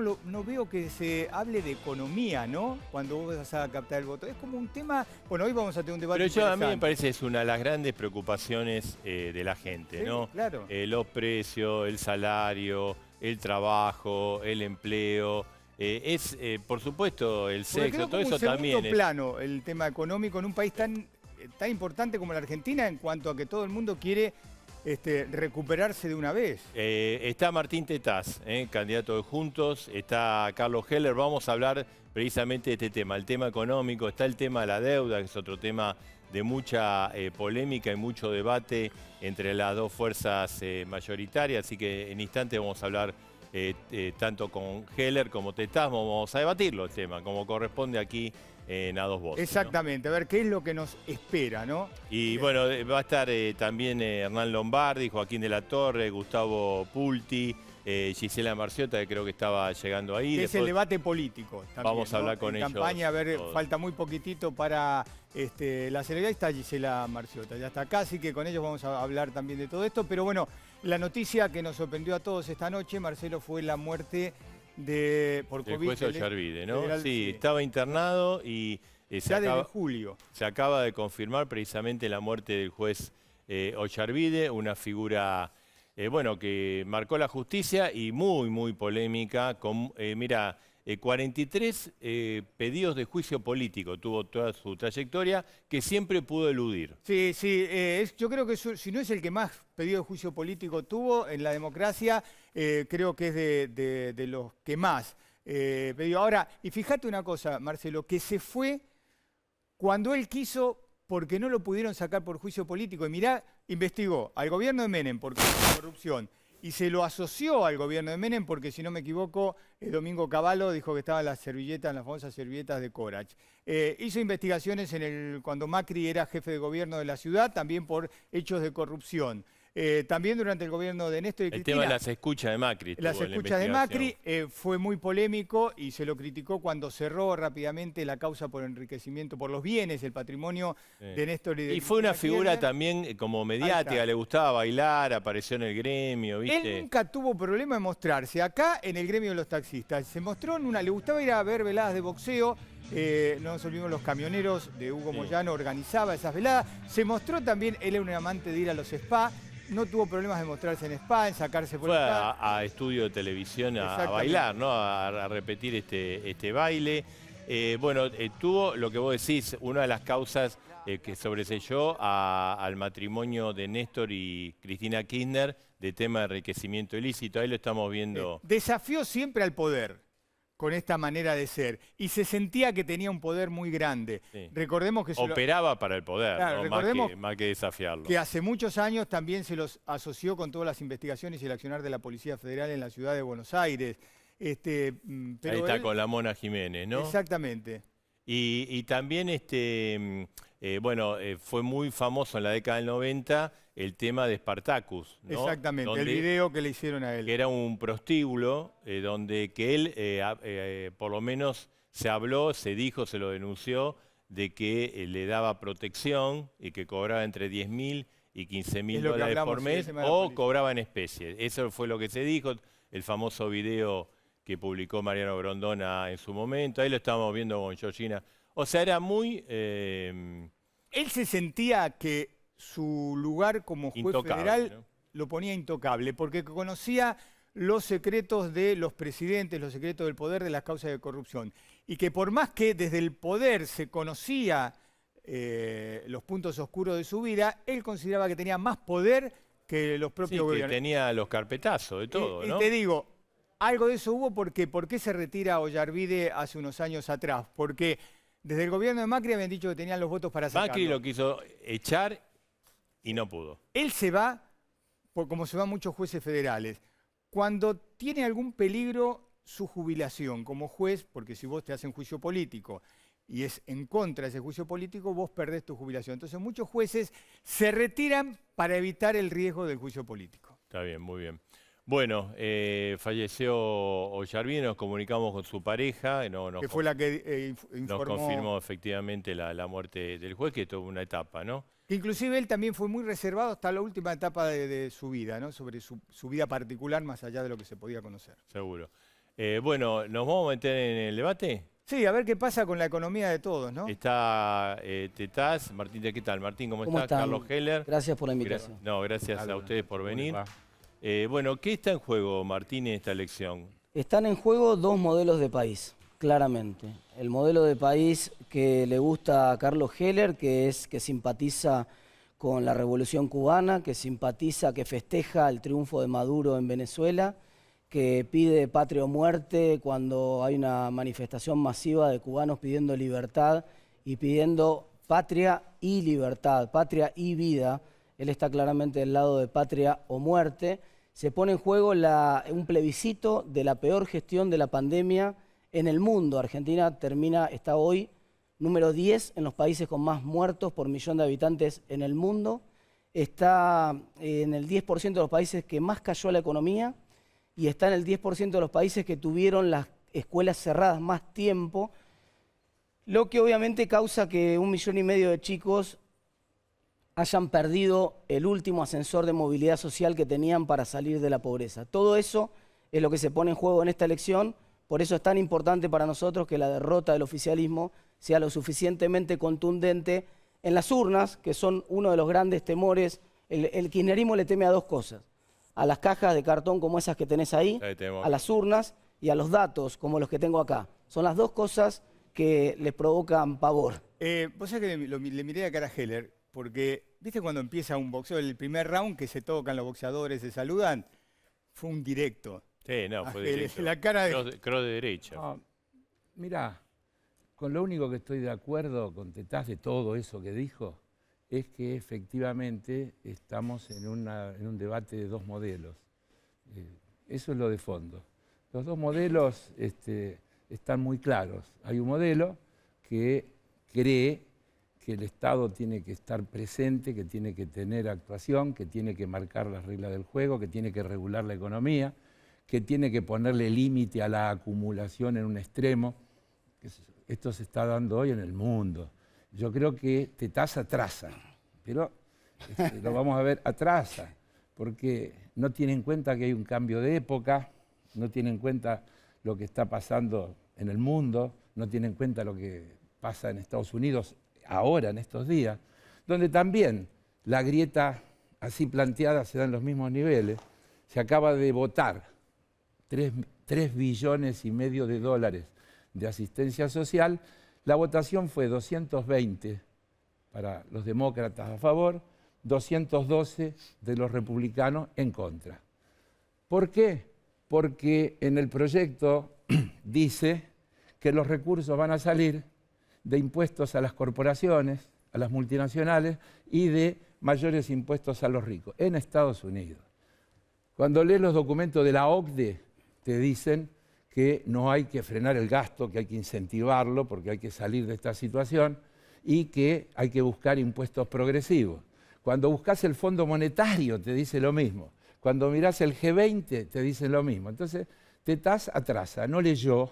no veo que se hable de economía, ¿no? Cuando vos vas a captar el voto. Es como un tema... Bueno, hoy vamos a tener un debate Pero a mí me parece que es una de las grandes preocupaciones de la gente, sí, ¿no? Claro. Los precios, el salario, el trabajo, el empleo. Por supuesto, el Porque sexo, quedó todo como eso un segundo también es... plano el tema económico en un país tan importante como la Argentina en cuanto a que todo el mundo quiere recuperarse de una vez. Está Martín Tetaz, candidato de Juntos, está Carlos Heller, vamos a hablar precisamente de este tema, el tema económico, está el tema de la deuda, que es otro tema de mucha polémica y mucho debate entre las dos fuerzas mayoritarias, así que en instante vamos a hablar tanto con Heller como Tetaz, vamos a debatirlo el tema, como corresponde aquí en A Dos Voces. Exactamente, ¿no? a ver qué es lo que nos espera, ¿no? Y bueno, va a estar también Hernán Lombardi, Joaquín de la Torre, Gustavo Pulti, Gisela Marciota, que creo que estaba llegando ahí. Es el debate político también, vamos a hablar con en ellos. Campaña, a ver, todos. falta muy poquitito para la celebridad. Está Gisela Marciota, ya está acá, así que con ellos vamos a hablar también de todo esto. Pero bueno, la noticia que nos sorprendió a todos esta noche, Marcelo, fue la muerte por COVID. El juez Ollarvide, ¿no? Federal, Sí, estaba internado y ya desde julio. Se acaba de confirmar precisamente la muerte del juez Ollarvide, una figura, bueno, que marcó la justicia y muy, muy polémica. Con, mira, 43 pedidos de juicio político tuvo toda su trayectoria, que siempre pudo eludir. Sí, sí, yo creo que si no es el que más pedido de juicio político tuvo en la democracia, creo que es de los que más pedido. Ahora, y fíjate una cosa, Marcelo, que se fue cuando él quiso porque no lo pudieron sacar por juicio político. Y mirá, investigó al gobierno de Menem por corrupción y se lo asoció al gobierno de Menem porque, si no me equivoco, Domingo Cavallo dijo que estaban las servilletas, las famosas servilletas de Corach. Hizo investigaciones cuando Macri era jefe de gobierno de la ciudad, también por hechos de corrupción. También durante el gobierno de Néstor y Cristina. El tema de las escuchas de Macri. Las escuchas de Macri fue muy polémico y se lo criticó cuando cerró rápidamente la causa por enriquecimiento por los bienes, el patrimonio de Néstor y de Cristina. Y fue una figura también como mediática, le gustaba bailar, apareció en el gremio, ¿viste? Él nunca tuvo problema en mostrarse. Acá en el gremio de los taxistas se mostró le gustaba ir a ver veladas de boxeo. No nos olvidemos, los camioneros de Hugo Moyano organizaba esas veladas. Se mostró también, él era un amante de ir a los spa. No tuvo problemas de mostrarse en spa, en sacarse por Fue acá. a estudio de televisión a bailar, ¿no? A repetir este baile. Bueno, tuvo, lo que vos decís, una de las causas que sobreselló al matrimonio de Néstor y Cristina Kirchner de tema de enriquecimiento ilícito. Ahí lo estamos viendo. Desafió siempre al poder con esta manera de ser y se sentía que tenía un poder muy grande. Sí. Recordemos que operaba para el poder, claro, ¿no? recordemos más que desafiarlo. que hace muchos años también se los asoció con todas las investigaciones y el accionar de la Policía Federal en la ciudad de Buenos Aires. Pero ahí está con la Mona Jiménez, ¿no? Exactamente. Y también, bueno, fue muy famoso en la década del 90 el tema de Spartacus, ¿no? Exactamente, el video que le hicieron a él. Que era un prostíbulo donde que él, por lo menos se habló, se dijo, se lo denunció, de que le daba protección y que cobraba entre 10.000 y 15.000 dólares por mes o cobraba en especie. Eso fue lo que se dijo, el famoso video que publicó Mariano Grondona en su momento. Ahí lo estábamos viendo con Georgina. O sea, era muy... Él se sentía que su lugar como juez federal, ¿no?, lo ponía intocable, porque conocía los secretos de los presidentes, los secretos del poder, de las causas de corrupción. Y que por más que desde el poder se conocía los puntos oscuros de su vida, él consideraba que tenía más poder que los propios gobiernos. Que tenía los carpetazos de todo, ¿no? Y te digo, algo de eso hubo porque ¿por qué se retira Ollarvide hace unos años atrás? Porque desde el gobierno de Macri habían dicho que tenían los votos para sacarlo. Macri lo quiso echar y no pudo. Él se va, como se van muchos jueces federales, cuando tiene algún peligro su jubilación como juez, porque si vos te hacen juicio político y es en contra de ese juicio político, vos perdés tu jubilación. Entonces muchos jueces se retiran para evitar el riesgo del juicio político. Está bien, muy bien. Bueno, falleció Ollarvide, nos comunicamos con su pareja. Que fue la que informó. Nos confirmó efectivamente la muerte del juez, que es toda una etapa, ¿no? Inclusive él también fue muy reservado hasta la última etapa de su vida, ¿no? Sobre su vida particular, más allá de lo que se podía conocer. Seguro. Bueno, ¿nos vamos a meter en el debate? Sí, a ver qué pasa con la economía de todos, ¿no? Está Tetaz, Martín, ¿qué tal? Martín, ¿cómo estás? están? Carlos Heller. Gracias por la invitación. Gracias a ustedes por venir. va? Bueno, ¿qué está en juego, Martín, en esta elección? Están en juego dos modelos de país, claramente. El modelo de país que le gusta a Carlos Heller, que simpatiza con la Revolución Cubana, que simpatiza, que festeja el triunfo de Maduro en Venezuela, que pide patria o muerte cuando hay una manifestación masiva de cubanos pidiendo libertad y pidiendo patria y libertad, patria y vida. Él está claramente del lado de patria o muerte. Se pone en juego un plebiscito de la peor gestión de la pandemia en el mundo. Argentina está hoy número 10 en los países con más muertos por millón de habitantes en el mundo. Está en el 10% de los países que más cayó la economía y está en el 10% de los países que tuvieron las escuelas cerradas más tiempo, lo que obviamente causa que 1,5 millones de chicos hayan perdido el último ascensor de movilidad social que tenían para salir de la pobreza. Todo eso es lo que se pone en juego en esta elección, por eso es tan importante para nosotros que la derrota del oficialismo sea lo suficientemente contundente en las urnas, que son uno de los grandes temores. El kirchnerismo le teme a dos cosas: a las cajas de cartón como esas que tenés ahí, a las urnas y a los datos como los que tengo acá. Son las dos cosas que les provocan pavor. Vos sabés que le miré a cara a Heller, porque, ¿viste cuando empieza un boxeo, el primer round que se tocan los boxeadores, se saludan? Fue un directo. Sí, no, fue directo. La cara de... Cross de derecha. No, mirá, con lo único que estoy de acuerdo con Tetaz de todo eso que dijo es que efectivamente estamos en un debate de dos modelos. Eso es lo de fondo. Los dos modelos están muy claros. Hay un modelo que cree que el Estado tiene que estar presente, que tiene que tener actuación, que tiene que marcar las reglas del juego, que tiene que regular la economía, que tiene que ponerle límite a la acumulación en un extremo. Esto se está dando hoy en el mundo. Yo creo que Tetaz atrasa, pero lo vamos a ver, atrasa, porque no tiene en cuenta que hay un cambio de época, no tiene en cuenta lo que está pasando en el mundo, no tiene en cuenta lo que pasa en Estados Unidos ahora, en estos días, donde también la grieta así planteada se da en los mismos niveles. Se acaba de votar 3,5 billones de dólares de asistencia social. La votación fue 220 para los demócratas a favor, 212 de los republicanos en contra. ¿Por qué? Porque en el proyecto dice que los recursos van a salir de impuestos a las corporaciones, a las multinacionales y de mayores impuestos a los ricos en Estados Unidos. Cuando lees los documentos de la OCDE, te dicen que no hay que frenar el gasto, que hay que incentivarlo porque hay que salir de esta situación y que hay que buscar impuestos progresivos. Cuando buscas el Fondo Monetario te dice lo mismo. Cuando mirás el G20 te dicen lo mismo. Entonces, Tetaz atrasa, no leyó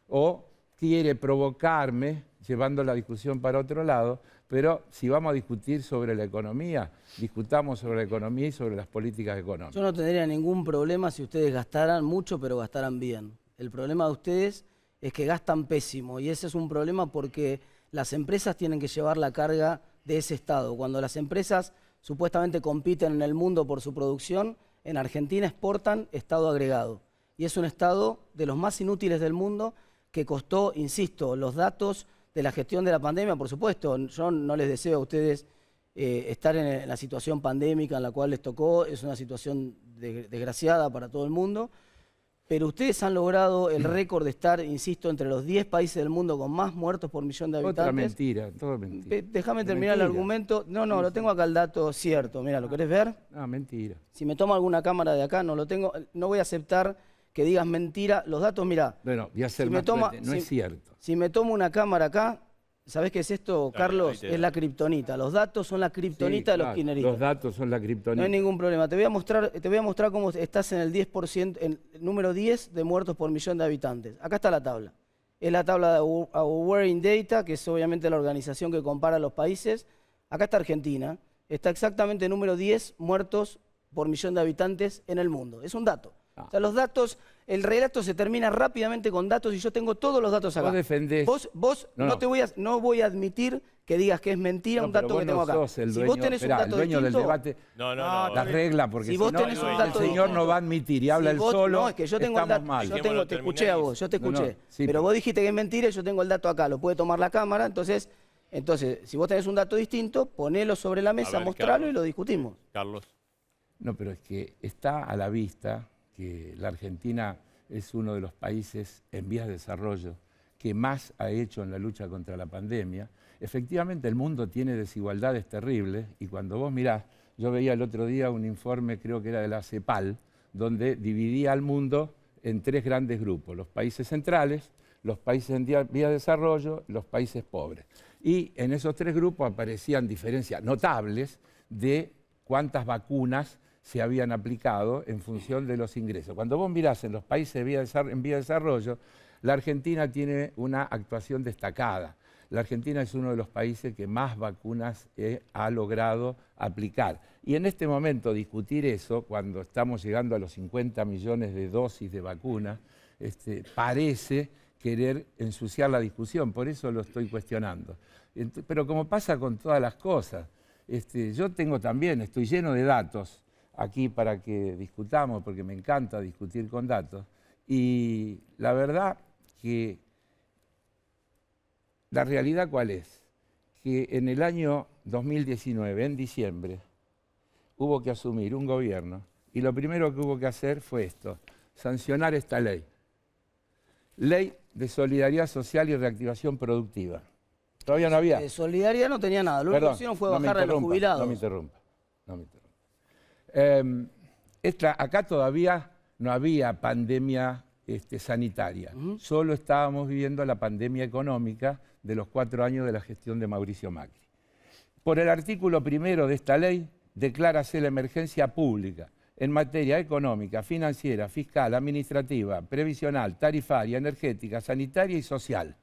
o quiere provocarme llevando la discusión para otro lado, pero si vamos a discutir sobre la economía, discutamos sobre la economía y sobre las políticas económicas. Yo no tendría ningún problema si ustedes gastaran mucho, pero gastaran bien. El problema de ustedes es que gastan pésimo y ese es un problema porque las empresas tienen que llevar la carga de ese Estado. Cuando las empresas supuestamente compiten en el mundo por su producción, en Argentina exportan Estado agregado. Y es un Estado de los más inútiles del mundo que costó, insisto, los datos de la gestión de la pandemia, por supuesto. Yo no les deseo a ustedes estar en la situación pandémica en la cual les tocó, es una situación desgraciada para todo el mundo, pero ustedes han logrado el récord de estar, insisto, entre los 10 países del mundo con más muertos por millón de habitantes. Otra mentira, todo mentira. Déjame terminar el argumento. No, lo tengo acá el dato cierto. Mira, ¿lo querés ver? No, mentira. Si me tomo alguna cámara de acá, no lo tengo. No voy a aceptar que digas mentira. Los datos, mira. Bueno, voy a hacer no es cierto. Si me tomo una cámara acá, ¿sabés qué es esto, Carlos? Ahí Es la kriptonita. Los datos son la kriptonita de los kirchneristas. Los datos son la kriptonita. No hay ningún problema. Te voy a mostrar cómo estás en el 10%, en el número 10 de muertos por millón de habitantes. Acá está la tabla. Es la tabla de Aware in Data, que es obviamente la organización que compara los países. Acá está Argentina. Está exactamente el número 10 muertos por millón de habitantes en el mundo. Es un dato. O sea, los datos, El relato se termina rápidamente con datos y yo tengo todos los datos acá. Vos defendés... Vos no voy a admitir que digas que es mentira un dato que tengo acá. Si vos tenés un dato distinto, del debate, No. las reglas, porque si vos tenés un dato el señor no va a admitir y habla él solo, no, es que yo tengo el dato, mal. te escuché a vos, yo te escuché. Sí, pero vos dijiste que es mentira y yo tengo el dato acá, lo puede tomar la cámara, entonces, si vos tenés un dato distinto, ponelo sobre la mesa, mostralo Carlos. y lo discutimos. Carlos. No, pero es que está a la vista que la Argentina es uno de los países en vías de desarrollo que más ha hecho en la lucha contra la pandemia. Efectivamente, el mundo tiene desigualdades terribles y cuando vos mirás, yo veía el otro día un informe, creo que era de la CEPAL, donde dividía al mundo en 3 grandes grupos, los países centrales, los países en vías de desarrollo, los países pobres. Y en esos 3 grupos aparecían diferencias notables de cuántas vacunas se habían aplicado en función de los ingresos. Cuando vos mirás en los países en vía de desarrollo, la Argentina tiene una actuación destacada. La Argentina es uno de los países que más vacunas ha logrado aplicar. Y en este momento discutir eso, cuando estamos llegando a los 50 millones de dosis de vacunas, parece querer ensuciar la discusión, por eso lo estoy cuestionando. Pero como pasa con todas las cosas, yo tengo también, estoy lleno de datos aquí para que discutamos, porque me encanta discutir con datos, y la verdad que la realidad ¿cuál es? Que en el año 2019, en diciembre, hubo que asumir un gobierno y lo primero que hubo que hacer fue esto, sancionar esta ley. Ley de Solidaridad Social y Reactivación Productiva. Todavía no había. Solidaridad no tenía nada, lo único que hicieron fue bajar a los jubilados. No me interrumpa. Acá todavía no había pandemia sanitaria, solo estábamos viviendo la pandemia económica de los 4 años de la gestión de Mauricio Macri. Por el artículo 1 de esta ley, declárase la emergencia pública en materia económica, financiera, fiscal, administrativa, previsional, tarifaria, energética, sanitaria y social.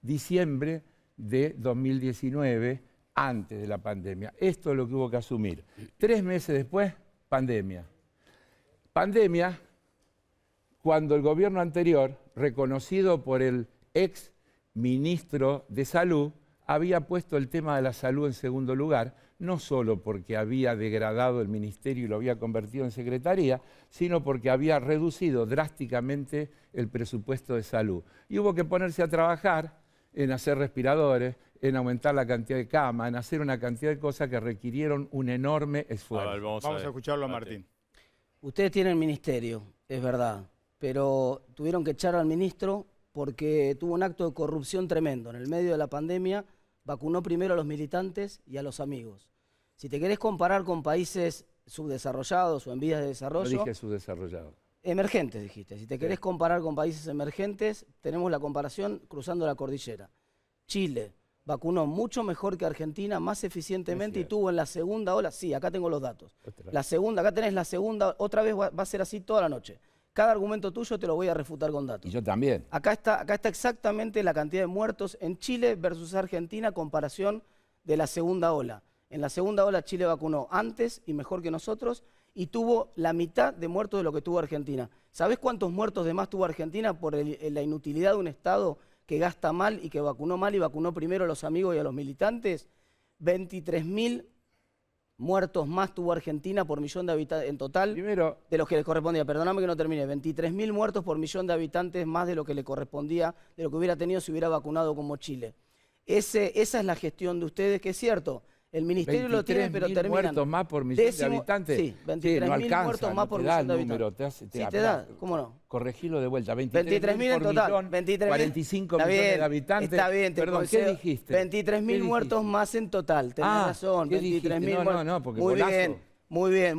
Diciembre de 2019, antes de la pandemia. Esto es lo que hubo que asumir. 3 meses después, pandemia. Pandemia cuando el gobierno anterior, reconocido por el ex ministro de Salud, había puesto el tema de la salud en segundo lugar, no solo porque había degradado el ministerio y lo había convertido en secretaría, sino porque había reducido drásticamente el presupuesto de salud. Y hubo que ponerse a trabajar en hacer respiradores, en aumentar la cantidad de camas, en hacer una cantidad de cosas que requirieron un enorme esfuerzo. ver, vamos a escucharlo a Martín. Ustedes tienen ministerio, es verdad, pero tuvieron que echar al ministro porque tuvo un acto de corrupción tremendo. En el medio de la pandemia vacunó primero a los militantes y a los amigos. Si te querés comparar con países subdesarrollados o en vías de desarrollo... No dije subdesarrollados. Emergentes, dijiste. Si te querés comparar con países emergentes, tenemos la comparación cruzando la cordillera. Chile vacunó mucho mejor que Argentina, más eficientemente y tuvo en la segunda ola... Sí, acá tengo los datos. Acá tenés la segunda, otra vez va a ser así toda la noche. Cada argumento tuyo te lo voy a refutar con datos. Y yo también. Acá está exactamente la cantidad de muertos en Chile versus Argentina, comparación de la segunda ola. En la segunda ola Chile vacunó antes y mejor que nosotros y tuvo la mitad de muertos de lo que tuvo Argentina. ¿Sabés cuántos muertos de más tuvo Argentina por la inutilidad de un Estado que gasta mal y que vacunó mal y vacunó primero a los amigos y a los militantes? 23.000 muertos más tuvo Argentina por millón de habitantes en total, Primero, de los que le correspondía. Perdóname que no termine. 23.000 muertos por millón de habitantes más de lo que le correspondía, de lo que hubiera tenido si hubiera vacunado como Chile. Esa es la gestión de ustedes, que es cierto. El ministerio lo tiene, pero terminan. muertos más por millón de habitantes. Sí, 23.000 muertos más por millón de habitantes. Sí, te da, ¿cómo no? Corregilo de vuelta. 23.000 en total. 45 millones de habitantes. Está bien, Perdón, ¿qué dijiste? 23.000 muertos más en total. Tenés razón. 23.000 muertos. No, porque muy golazo. bien. Muy bien,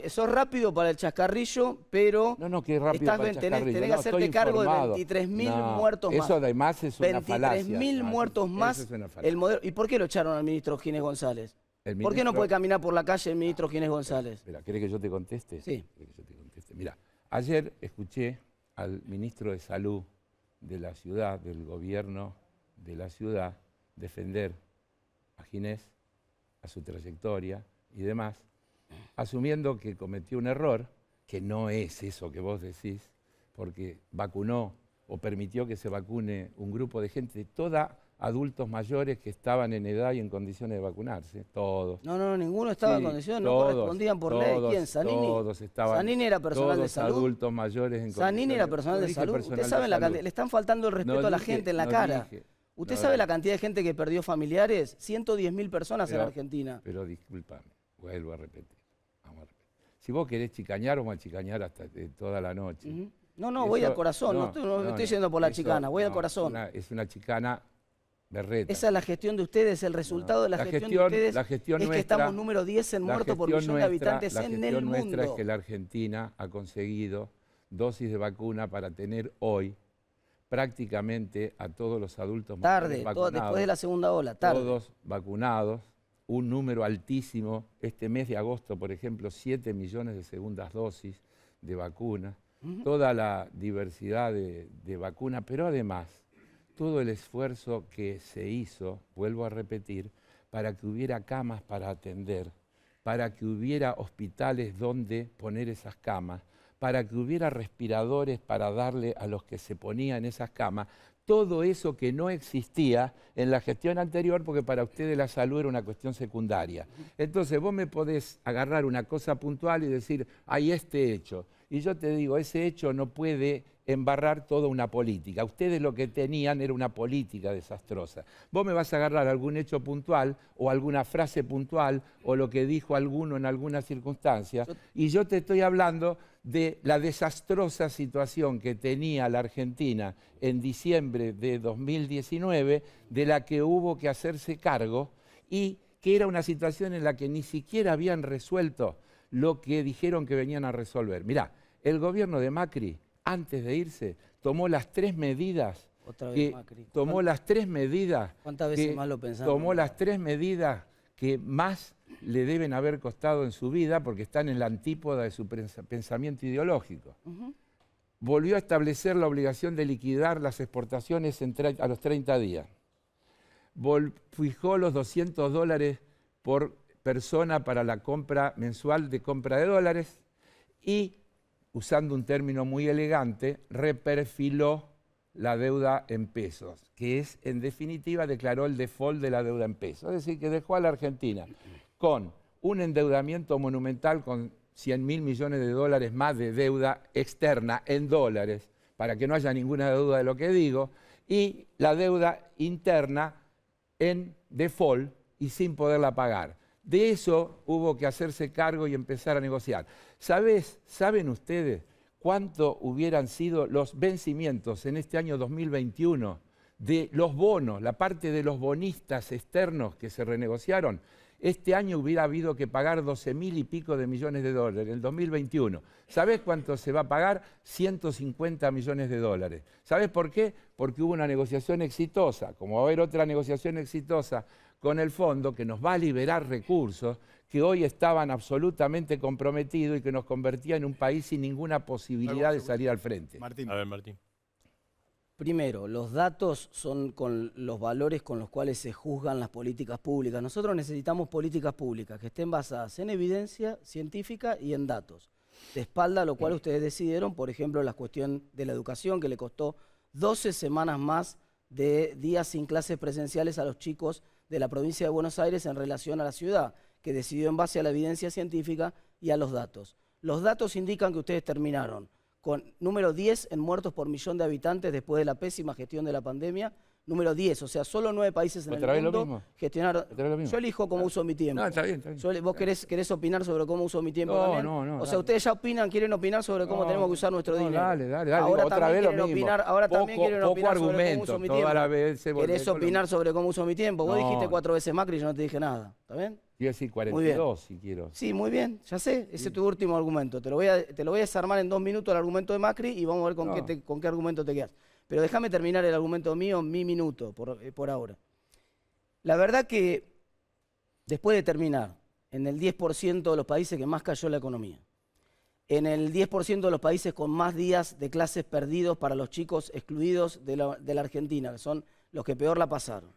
sos rápido para el chascarrillo, pero qué rápido para el chascarrillo. tenés que hacerte cargo de 23.000 muertos más. Eso además es una falacia. 23.000 muertos más. El modelo. ¿Y por qué lo echaron al ministro Ginés González? ¿Por qué no puede caminar por la calle el ministro Ginés González? Espera, ¿querés que yo te conteste? Sí. Mira, ayer escuché al ministro de Salud de la ciudad, del gobierno de la ciudad, defender a Ginés, a su trayectoria y demás, asumiendo que cometió un error, que no es eso que vos decís, porque vacunó o permitió que se vacune un grupo de gente, toda adultos mayores que estaban en edad y en condiciones de vacunarse, todos. No, ninguno estaba en condiciones, no correspondían por ley. ¿Quién? ¿Zanini? Todos estaban. Zanini era personal de salud. Adultos mayores en condiciones. Zanini era personal de salud. Usted sabe la cantidad, le están faltando el respeto a la gente en la cara. ¿Usted sabe la cantidad de gente que perdió familiares? 110.000 personas en Argentina. Pero discúlpame, vuelvo a repetir. Vamos a repetir. Si vos querés chicañar, vamos a chicañar hasta toda la noche. No, voy al corazón, no estoy yendo por la chicana, voy al corazón. Es una chicana berreta. Esa es la gestión de ustedes, el resultado de la gestión de ustedes es que estamos número 10 en muertos por millón de habitantes en el mundo. La gestión nuestra es que la Argentina ha conseguido dosis de vacuna para tener hoy prácticamente a todos los adultos mayores vacunados. Después de la segunda ola, tarde. Todos vacunados, un número altísimo. Este mes de agosto, por ejemplo, 7 millones de segundas dosis de vacuna. Toda la diversidad de vacuna, pero además todo el esfuerzo que se hizo, vuelvo a repetir, para que hubiera camas para atender, para que hubiera hospitales donde poner esas camas, para que hubiera respiradores para darle a los que se ponían en esas camas, todo eso que no existía en la gestión anterior, porque para ustedes la salud era una cuestión secundaria. Entonces vos me podés agarrar una cosa puntual y decir, hay este hecho. Y yo te digo, ese hecho no puede embarrar toda una política. Ustedes lo que tenían era una política desastrosa. Vos me vas a agarrar algún hecho puntual o alguna frase puntual o lo que dijo alguno en alguna circunstancia y yo te estoy hablando de la desastrosa situación que tenía la Argentina en diciembre de 2019, de la que hubo que hacerse cargo y que era una situación en la que ni siquiera habían resuelto lo que dijeron que venían a resolver. Mirá, el gobierno de Macri, antes de irse, tomó las 3 medidas. Otra vez Macri. Tomó las 3 medidas. ¿Cuántas veces más lo pensamos? Tomó las 3 medidas que más le deben haber costado en su vida porque están en la antípoda de su pensamiento ideológico. Volvió a establecer la obligación de liquidar las exportaciones a los 30 días. Fijó los $200 por persona para la compra mensual de compra de dólares y, usando un término muy elegante, reperfiló la deuda en pesos, que es, en definitiva, declaró el default de la deuda en pesos. Es decir, que dejó a la Argentina con un endeudamiento monumental con 100.000 millones de dólares más de deuda externa en dólares, para que no haya ninguna duda de lo que digo, y la deuda interna en default y sin poderla pagar. De eso hubo que hacerse cargo y empezar a negociar. ¿Saben ustedes cuánto hubieran sido los vencimientos en este año 2021 de los bonos, la parte de los bonistas externos que se renegociaron? Este año hubiera habido que pagar 12.000 y pico de millones de dólares, en el 2021. ¿Sabés cuánto se va a pagar? 150 millones de dólares. ¿Sabés por qué? Porque hubo una negociación exitosa, como va a haber otra negociación exitosa con el fondo que nos va a liberar recursos que hoy estaban absolutamente comprometidos y que nos convertía en un país sin ninguna posibilidad de salir al frente. Martín. A ver, Martín. Primero, los datos son con los valores con los cuales se juzgan las políticas públicas. Nosotros necesitamos políticas públicas que estén basadas en evidencia científica y en datos. De espalda a lo cual ustedes decidieron, por ejemplo, la cuestión de la educación, que le costó 12 semanas más de días sin clases presenciales a los chicos de la provincia de Buenos Aires en relación a la ciudad, que decidió en base a la evidencia científica y a los datos. Los datos indican que ustedes terminaron con número 10 en muertos por millón de habitantes después de la pésima gestión de la pandemia. Número 10, o sea, solo 9 países en el mundo gestionaron. Yo elijo cómo uso mi tiempo. No, está bien, está bien. ¿Vos querés opinar sobre cómo uso mi tiempo No, también? no, O sea, ustedes ya quieren opinar sobre cómo tenemos que usar nuestro dinero. Dale. Ahora Otra vez lo mismo. Ahora también quieren opinar sobre cómo argumento, uso mi toda la tiempo. vez ¿Querés opinar sobre cómo uso mi tiempo? Vos No. dijiste 4 veces Macri y yo no te dije nada. ¿Está bien? Quiero decir 42 si quiero. Sí, muy bien, ya sé, ese es tu último argumento. Te lo voy a desarmar en 2 minutos el argumento de Macri y vamos a ver con qué argumento te quedas. Pero déjame terminar el argumento mío en mi minuto, por ahora. La verdad que después de terminar en el 10% de los países que más cayó la economía, en el 10% de los países con más días de clases perdidos para los chicos excluidos de la Argentina, que son los que peor la pasaron,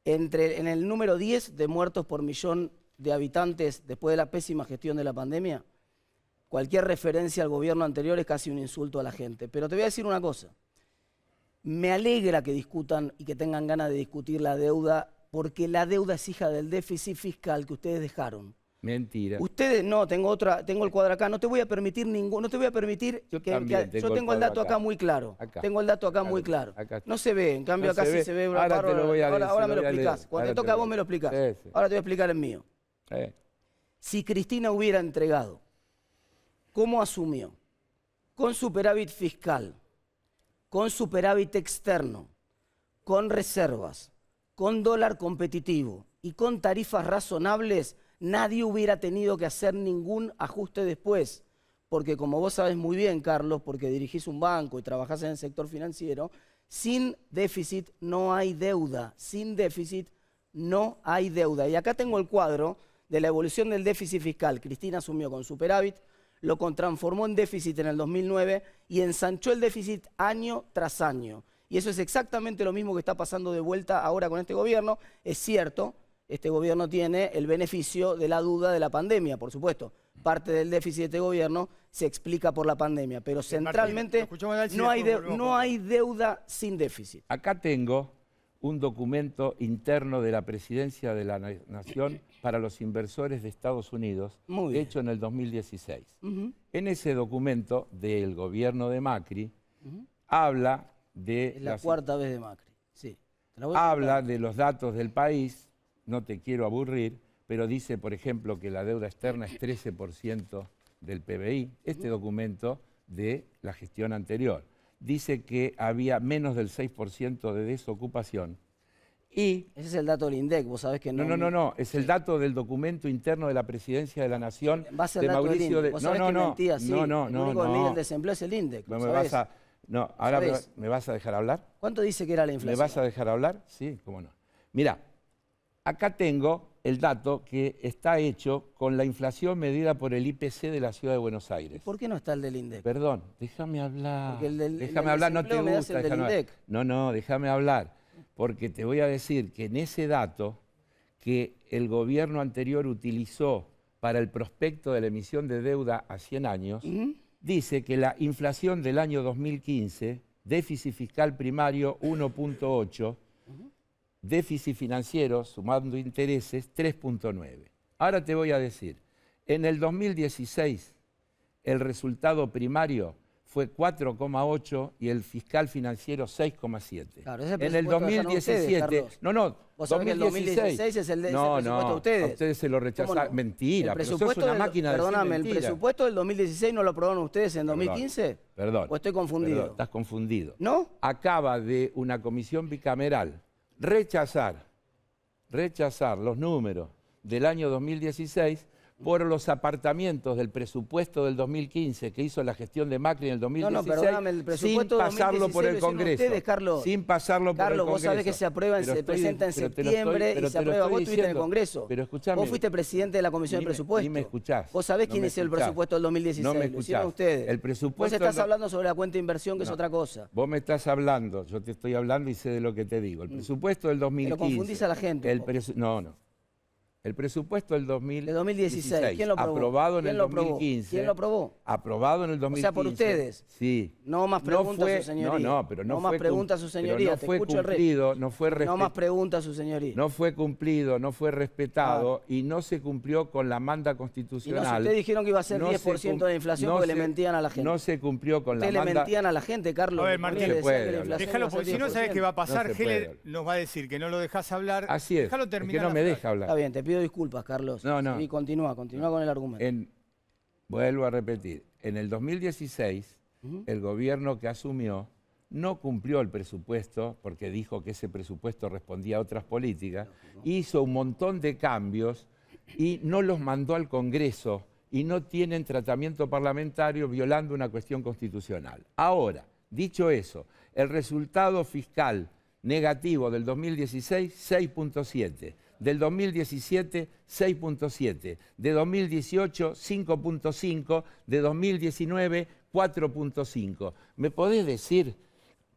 en el número 10 de muertos por millón de habitantes después de la pésima gestión de la pandemia, cualquier referencia al gobierno anterior es casi un insulto a la gente. Pero te voy a decir una cosa. Me alegra que discutan y que tengan ganas de discutir la deuda, porque la deuda es hija del déficit fiscal que ustedes dejaron. Mentira. Ustedes, no, tengo el cuadro acá, no te voy a permitir Yo también yo tengo el dato acá muy claro. Acá. Tengo el dato acá muy claro. No se ve, en cambio No acá se sí ve. se ve. Ahora te lo voy a ahora me lo leer. explicás. Cuando Ahora te toca te a lo- vos me lo explicás. Sí, sí. Ahora te voy a explicar el mío. Si Cristina hubiera entregado, ¿cómo asumió? Con superávit fiscal, con superávit externo, con reservas, con dólar competitivo y con tarifas razonables, nadie hubiera tenido que hacer ningún ajuste después. Porque como vos sabés muy bien, Carlos, porque dirigís un banco y trabajás en el sector financiero, sin déficit no hay deuda. Sin déficit no hay deuda. Y acá tengo el cuadro de la evolución del déficit fiscal. Cristina asumió con superávit, lo transformó en déficit en el 2009 y ensanchó el déficit año tras año. Y eso es exactamente lo mismo que está pasando de vuelta ahora con este gobierno. Es cierto, este gobierno tiene el beneficio de la duda de la pandemia, por supuesto. Parte del déficit de este gobierno se explica por la pandemia, pero centralmente no hay deuda sin déficit. Acá tengo un documento interno de la Presidencia de la Nación para los inversores de Estados Unidos, hecho en el 2016. En ese documento del gobierno de Macri, habla de... Es la cuarta vez de Macri, sí. Habla de los datos del país, no te quiero aburrir, pero dice, por ejemplo, que la deuda externa es 13% del PBI, este documento de la gestión anterior. Dice que había menos del 6% de desocupación. Y ese es el dato del INDEC, vos sabés que no... No, es el dato del documento interno de la Presidencia de la Nación de Mauricio de... Vos sabés que mentía, sí. El único que mide el desempleo es el INDEC. Ahora me vas a dejar hablar. ¿Cuánto dice que era la inflación? ¿Me vas a dejar hablar? Sí, cómo no. Mirá, acá tengo el dato que está hecho con la inflación medida por el IPC de la Ciudad de Buenos Aires. ¿Por qué no está el del INDEC? Perdón, déjame hablar. Porque déjame hablar, no te gusta. INDEC. No, déjame hablar. Porque te voy a decir que en ese dato que el gobierno anterior utilizó para el prospecto de la emisión de deuda a 100 años, dice que la inflación del año 2015, déficit fiscal primario 1.8, déficit financiero, sumando intereses, 3.9. Ahora te voy a decir, en el 2016 el resultado primario fue 4,8 y el fiscal financiero 6,7. Claro, en el 2017, ¿Vos sabés que el 2016 es el presupuesto de ustedes? A ustedes se lo rechazaron. Mentira, pero sos una máquina de decir Perdóname, mentira. ¿el presupuesto del 2016 no lo aprobaron ustedes en 2015? Perdón. ¿O estoy confundido? Perdón, estás confundido. ¿No? Acaba de una comisión bicameral rechazar los números del año 2016 por los apartamientos del presupuesto del 2015 que hizo la gestión de Macri en el 2016, perdóname, el presupuesto sin pasarlo por el Congreso. Ustedes, Carlos. Sin pasarlo por el Congreso. Carlos, vos sabés que se aprueba, se presenta en septiembre y se aprueba. Vos estuviste en el Congreso. Pero escuchame. Vos fuiste presidente de la Comisión de Presupuesto. Ni me escuchás. Vos sabés quién hizo el presupuesto del 2016. No me Lo hicieron escuchás. ustedes. El presupuesto vos estás hablando sobre la cuenta de inversión, que es otra cosa. Vos me estás hablando, yo te estoy hablando y sé de lo que te digo. El presupuesto del 2015. Pero confundís a la gente. No. El presupuesto del 2016. ¿Quién lo aprobó? Aprobado en el 2015. ¿Quién lo aprobó? Aprobado en el 2015. O sea, por ustedes. Sí. No más preguntas, su señoría. Pero no más preguntas, su señoría. No fue cumplido, no fue respetado. No más preguntas, su señoría. No fue cumplido, no fue respetado y no se cumplió con la manda constitucional. Y no, ustedes dijeron que iba a ser 10% de inflación porque le mentían a la gente. No se cumplió con la manda. Ustedes le mentían a la gente, Carlos. A ver, Martín, déjalo, porque si no sabes qué va a pasar, Heller nos va a decir que no lo dejas hablar. Así es. Déjalo terminar. Es que no me deja hablar. Está bien, te pido disculpas, Carlos. No. Y continúa con el argumento. Vuelvo a repetir, en el 2016 el gobierno que asumió no cumplió el presupuesto porque dijo que ese presupuesto respondía a otras políticas, hizo un montón de cambios y no los mandó al Congreso y no tienen tratamiento parlamentario violando una cuestión constitucional. Ahora, dicho eso, el resultado fiscal negativo del 2016, 6.7. Del 2017, 6.7. De 2018, 5.5. De 2019, 4.5. ¿Me podés decir,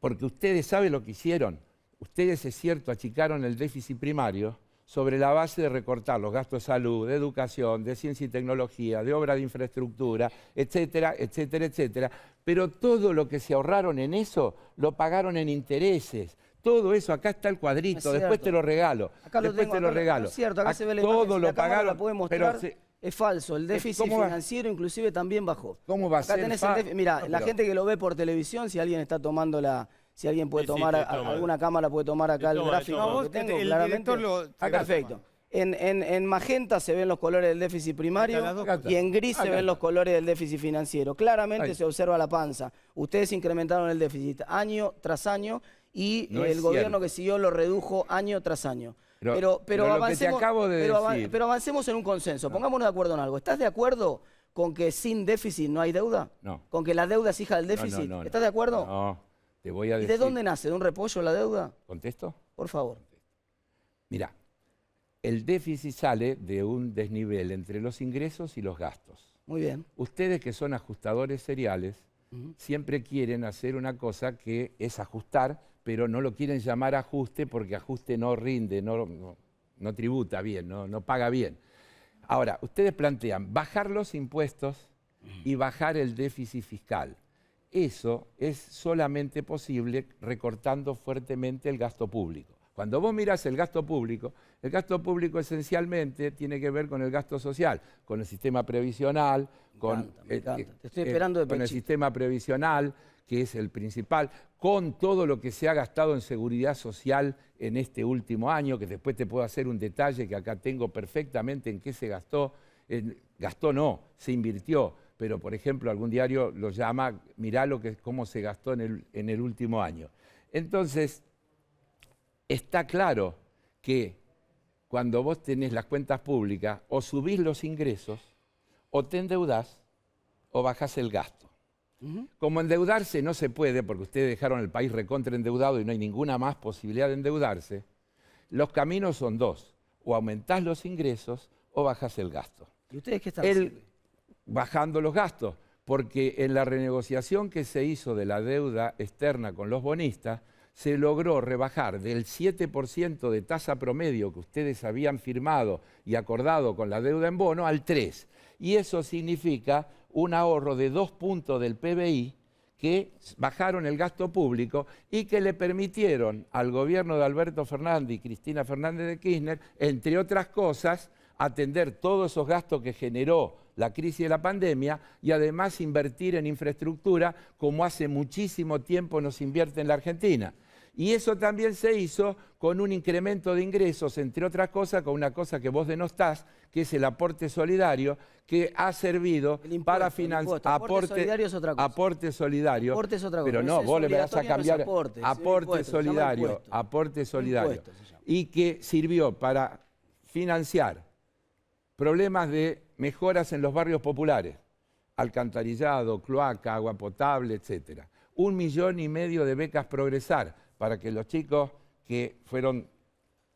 porque ustedes saben lo que hicieron? Ustedes, es cierto, achicaron el déficit primario, sobre la base de recortar los gastos de salud, de educación, de ciencia y tecnología, de obra de infraestructura, etcétera, etcétera, etcétera. Pero todo lo que se ahorraron en eso lo pagaron en intereses. Todo eso, acá está el cuadrito, después te lo regalo. Acá lo después tengo, te lo acá regalo. es cierto, acá se ve la todo imagen, si lo la cámara pagaron, la puede mostrar, pero es falso. El déficit ¿cómo va? financiero inclusive también bajó. ¿Cómo va a Acá ser? tenés el déficit. Mira, la gente que lo ve por televisión, si alguien está tomando si alguien puede Sí, sí, tomar, te toma. alguna cámara puede tomar acá Te el toma, gráfico te toma. que tengo, El claramente. director lo... Perfecto. En magenta se ven los colores del déficit primario Acá las dos y en gris se Acá ven está. los colores del déficit financiero. Claramente Ahí. se observa la panza. Ustedes incrementaron el déficit año tras año y No el es gobierno cierto. que siguió lo redujo año tras año. Pero lo que te avancemos, acabo de decir. pero avancemos en un consenso. Pongámonos de acuerdo en algo. ¿Estás de acuerdo con que sin déficit no hay deuda? No. ¿Con que la deuda es hija del déficit? No. ¿Estás de acuerdo? No, te voy a ¿Y decir. de dónde nace? ¿De un repollo la deuda? ¿Contesto? Por favor. Mirá, el déficit sale de un desnivel entre los ingresos y los gastos. Muy bien. Ustedes que son ajustadores seriales, siempre quieren hacer una cosa que es ajustar, pero no lo quieren llamar ajuste porque ajuste no rinde, no tributa bien, no paga bien. Ahora, ustedes plantean bajar los impuestos y bajar el déficit fiscal. Eso es solamente posible recortando fuertemente el gasto público. Cuando vos mirás el gasto público esencialmente tiene que ver con el gasto social, con el sistema previsional, Me encanta. Te estoy esperando de con el pechito. sistema previsional, que es el principal, con todo lo que se ha gastado en seguridad social en este último año, que después te puedo hacer un detalle que acá tengo perfectamente en qué se gastó. Gastó no, se invirtió, pero por ejemplo algún diario lo llama, mirá cómo se gastó en el último año. Entonces, está claro que cuando vos tenés las cuentas públicas, o subís los ingresos, o te endeudás, o bajás el gasto. Como endeudarse no se puede, porque ustedes dejaron el país recontra endeudado y no hay ninguna más posibilidad de endeudarse, los caminos son dos: o aumentás los ingresos o bajás el gasto. ¿Y ustedes qué están haciendo? Bajando los gastos, porque en la renegociación que se hizo de la deuda externa con los bonistas, se logró rebajar del 7% de tasa promedio que ustedes habían firmado y acordado con la deuda en bono al 3%. Y eso significa un ahorro de 2 puntos del PBI que bajaron el gasto público y que le permitieron al gobierno de Alberto Fernández y Cristina Fernández de Kirchner, entre otras cosas, atender todos esos gastos que generó la crisis de la pandemia y además invertir en infraestructura como hace muchísimo tiempo no se invierte en la Argentina. Y eso también se hizo con un incremento de ingresos, entre otras cosas, con una cosa que vos denostás, que es el aporte solidario, que ha servido para financiar... Aporte solidario es otra cosa. Aporte solidario. Aporte es otra cosa. Pero no, Es vos le vas a obligatorio, no es cambiar... aporte, es Aporte impuesto, se llama solidario. impuesto. Aporte solidario. Impuesto se llama. Y que sirvió para financiar problemas de mejoras en los barrios populares, alcantarillado, cloaca, agua potable, etc. 1,5 millones de becas Progresar para que los chicos que fueron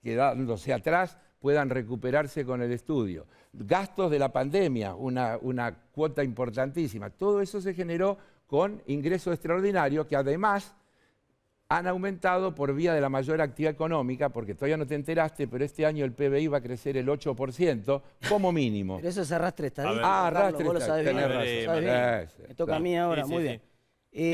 quedándose atrás puedan recuperarse con el estudio. Gastos de la pandemia, una cuota importantísima. Todo eso se generó con ingresos extraordinarios que además han aumentado por vía de la mayor actividad económica, porque todavía no te enteraste, pero este año el PBI va a crecer el 8% como mínimo. Pero eso es arrastre estadístico. Ah, Carlos, arrastre vos lo sabés bien. estadístico, tenés ¿Sabés razón. bien? Sí, Me toca a mí ahora, Sí, muy sí, bien.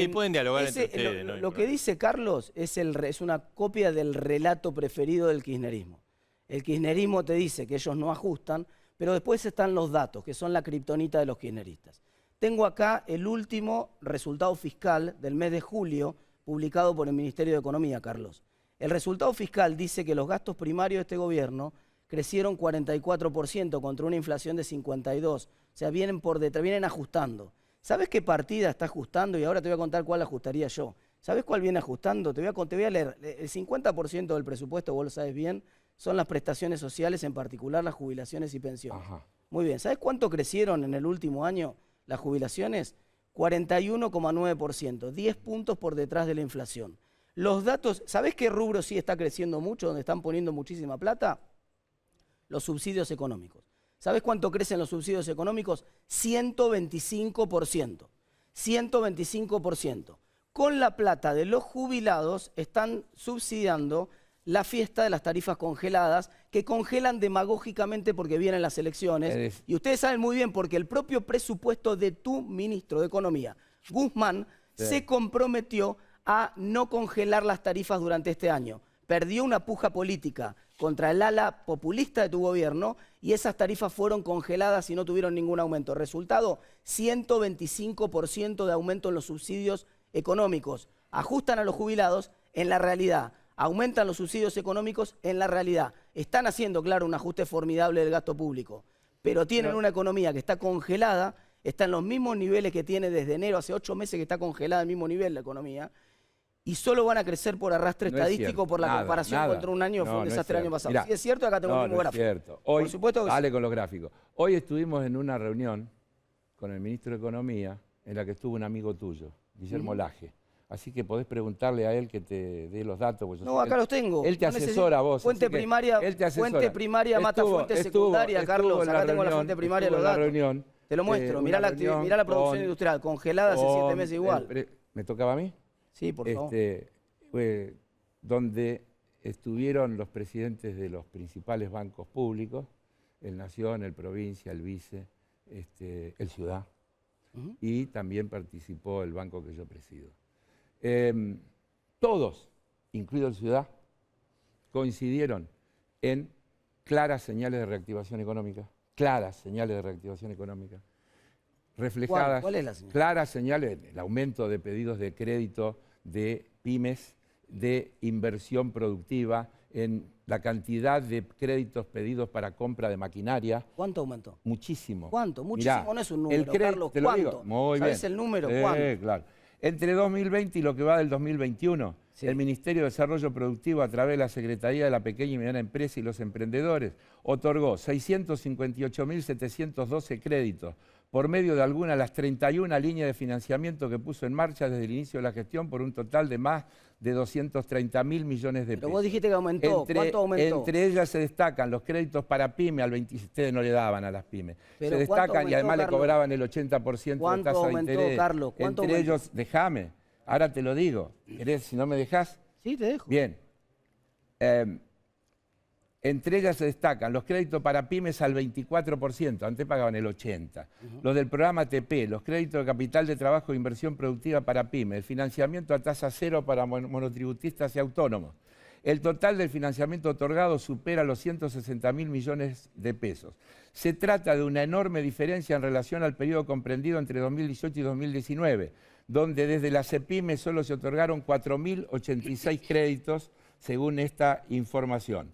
Sí, pueden dialogar entre ese- ustedes, no hay lo que problema. dice Carlos es una copia del relato preferido del kirchnerismo. El kirchnerismo te dice que ellos no ajustan, pero después están los datos, que son la kriptonita de los kirchneristas. Tengo acá el último resultado fiscal del mes de julio, publicado por el Ministerio de Economía, Carlos. El resultado fiscal dice que los gastos primarios de este gobierno crecieron 44% contra una inflación de 52%. O sea, vienen por detrás, vienen ajustando. ¿Sabes qué partida está ajustando? Y ahora te voy a contar cuál ajustaría yo. ¿Sabes cuál viene ajustando? Te voy a leer. El 50% del presupuesto, vos lo sabes bien, son las prestaciones sociales, en particular las jubilaciones y pensiones. Ajá. Muy bien. ¿Sabes cuánto crecieron en el último año las jubilaciones? 41,9%, 10 puntos por detrás de la inflación. Los datos, ¿sabés qué rubro sí está creciendo mucho, donde están poniendo muchísima plata? Los subsidios económicos. ¿Sabés cuánto crecen los subsidios económicos? 125%. 125%. Con la plata de los jubilados están subsidiando la fiesta de las tarifas congeladas, que congelan demagógicamente porque vienen las elecciones. Y ustedes saben muy bien, porque el propio presupuesto de tu ministro de Economía, Guzmán, se comprometió a no congelar las tarifas durante este año. Perdió una puja política contra el ala populista de tu gobierno y esas tarifas fueron congeladas y no tuvieron ningún aumento. Resultado, 125% de aumento en los subsidios económicos. Ajustan a los jubilados en la realidad. Aumentan los subsidios económicos en la realidad. Están haciendo, claro, un ajuste formidable del gasto público, pero tienen una economía que está congelada, está en los mismos niveles que tiene desde enero, hace 8 meses que está congelada al mismo nivel la economía, y solo van a crecer por arrastre estadístico, por la comparación contra un año, fue un desastre el año pasado. Mirá, sí es cierto, acá tengo el mismo gráfico. Es cierto. Hoy, por supuesto que dale con los gráficos. Hoy estuvimos en una reunión con el ministro de Economía en la que estuvo un amigo tuyo, Guillermo Laje. Así que podés preguntarle a él que te dé los datos. Pues no, acá los tengo. Él te asesora a vos. Fuente primaria, fuente primaria mata fuente secundaria, Carlos. Acá tengo la fuente primaria de los datos. Reunión, te lo muestro. Mirá la producción industrial, congelada hace 7 meses igual. ¿Me tocaba a mí? Sí, por favor. Donde estuvieron los presidentes de los principales bancos públicos, el Nación, el Provincia, el Vice, el Ciudad, y también participó el banco que yo presido. Todos, incluido el Ciudad, coincidieron en claras señales de reactivación económica, reflejadas, ¿Cuál es la señal? claras señales, el aumento de pedidos de crédito de pymes, de inversión productiva, en la cantidad de créditos pedidos para compra de maquinaria. ¿Cuánto aumentó? Muchísimo. ¿Cuánto? Muchísimo. Mirá, no es un número, Carlos. Te lo ¿Cuánto? digo. Muy ¿Sabés bien. el número? ¿Cuánto? Claro. Entre 2020 y lo que va del 2021, el Ministerio de Desarrollo Productivo, a través de la Secretaría de la Pequeña y Mediana Empresa y los Emprendedores, otorgó 658.712 créditos por medio de alguna de las 31 líneas de financiamiento que puso en marcha desde el inicio de la gestión, por un total de más de 230.000 millones de pesos. Pero vos dijiste que aumentó. ¿Cuánto aumentó? Entre ellas se destacan los créditos para pyme, al 27 ustedes no le daban a las pymes. Pero Se destacan aumentó, y además Carlos? le cobraban el 80% de tasa de interés. Carlos? ¿Cuánto Entre aumentó? ellos, déjame, ahora te lo digo. ¿Querés, si no me dejás? Sí, te dejo. Bien. Entre ellas se destacan los créditos para pymes al 24%, antes pagaban el 80%. Los del programa ATP, los créditos de capital de trabajo e inversión productiva para pymes, el financiamiento a tasa cero para monotributistas y autónomos. El total del financiamiento otorgado supera los 160.000 millones de pesos. Se trata de una enorme diferencia en relación al periodo comprendido entre 2018 y 2019, donde desde la CEPYME solo se otorgaron 4.086 créditos, según esta información.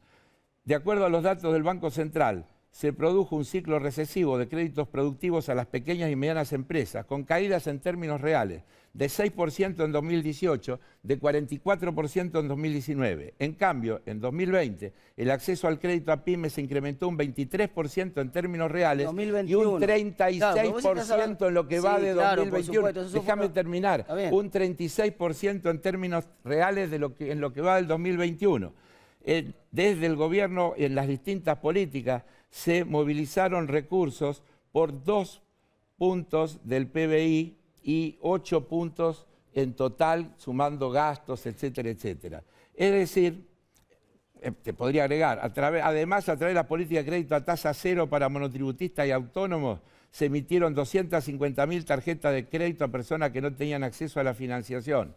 De acuerdo a los datos del Banco Central, se produjo un ciclo recesivo de créditos productivos a las pequeñas y medianas empresas, con caídas en términos reales de 6% en 2018, de 44% en 2019. En cambio, en 2020, el acceso al crédito a pymes se incrementó un 23% en términos reales 2021. y un 36% en lo que va de 2021. Déjame terminar. Un 36% en términos reales de en lo que va del 2021. Desde el gobierno, en las distintas políticas, se movilizaron recursos por 2 puntos del PBI y 8 puntos en total, sumando gastos, etcétera, etcétera. Es decir, te podría agregar, además a través de la política de crédito a tasa cero para monotributistas y autónomos, se emitieron 250.000 tarjetas de crédito a personas que no tenían acceso a la financiación.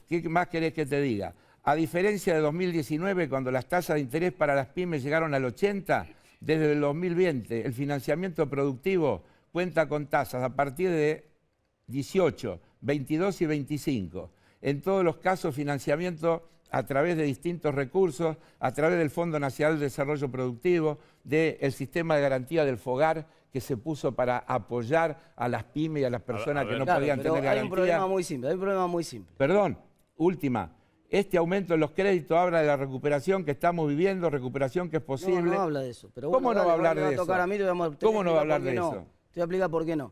¿Qué más querés que te diga? A diferencia de 2019, cuando las tasas de interés para las pymes llegaron al 80%, desde el 2020 el financiamiento productivo cuenta con tasas a partir de 18, 22 y 25. En todos los casos, financiamiento a través de distintos recursos, a través del Fondo Nacional de Desarrollo Productivo, del sistema de garantía del FOGAR, que se puso para apoyar a las pymes y a las personas que no podían tener garantía. Hay un problema muy simple, Perdón, última. Este aumento en los créditos habla de la recuperación que estamos viviendo, recuperación que es posible. No habla de eso. Pero ¿Cómo bueno, no va a hablar de eso? ¿Cómo no va a hablar de eso? Te voy a explicar por qué no.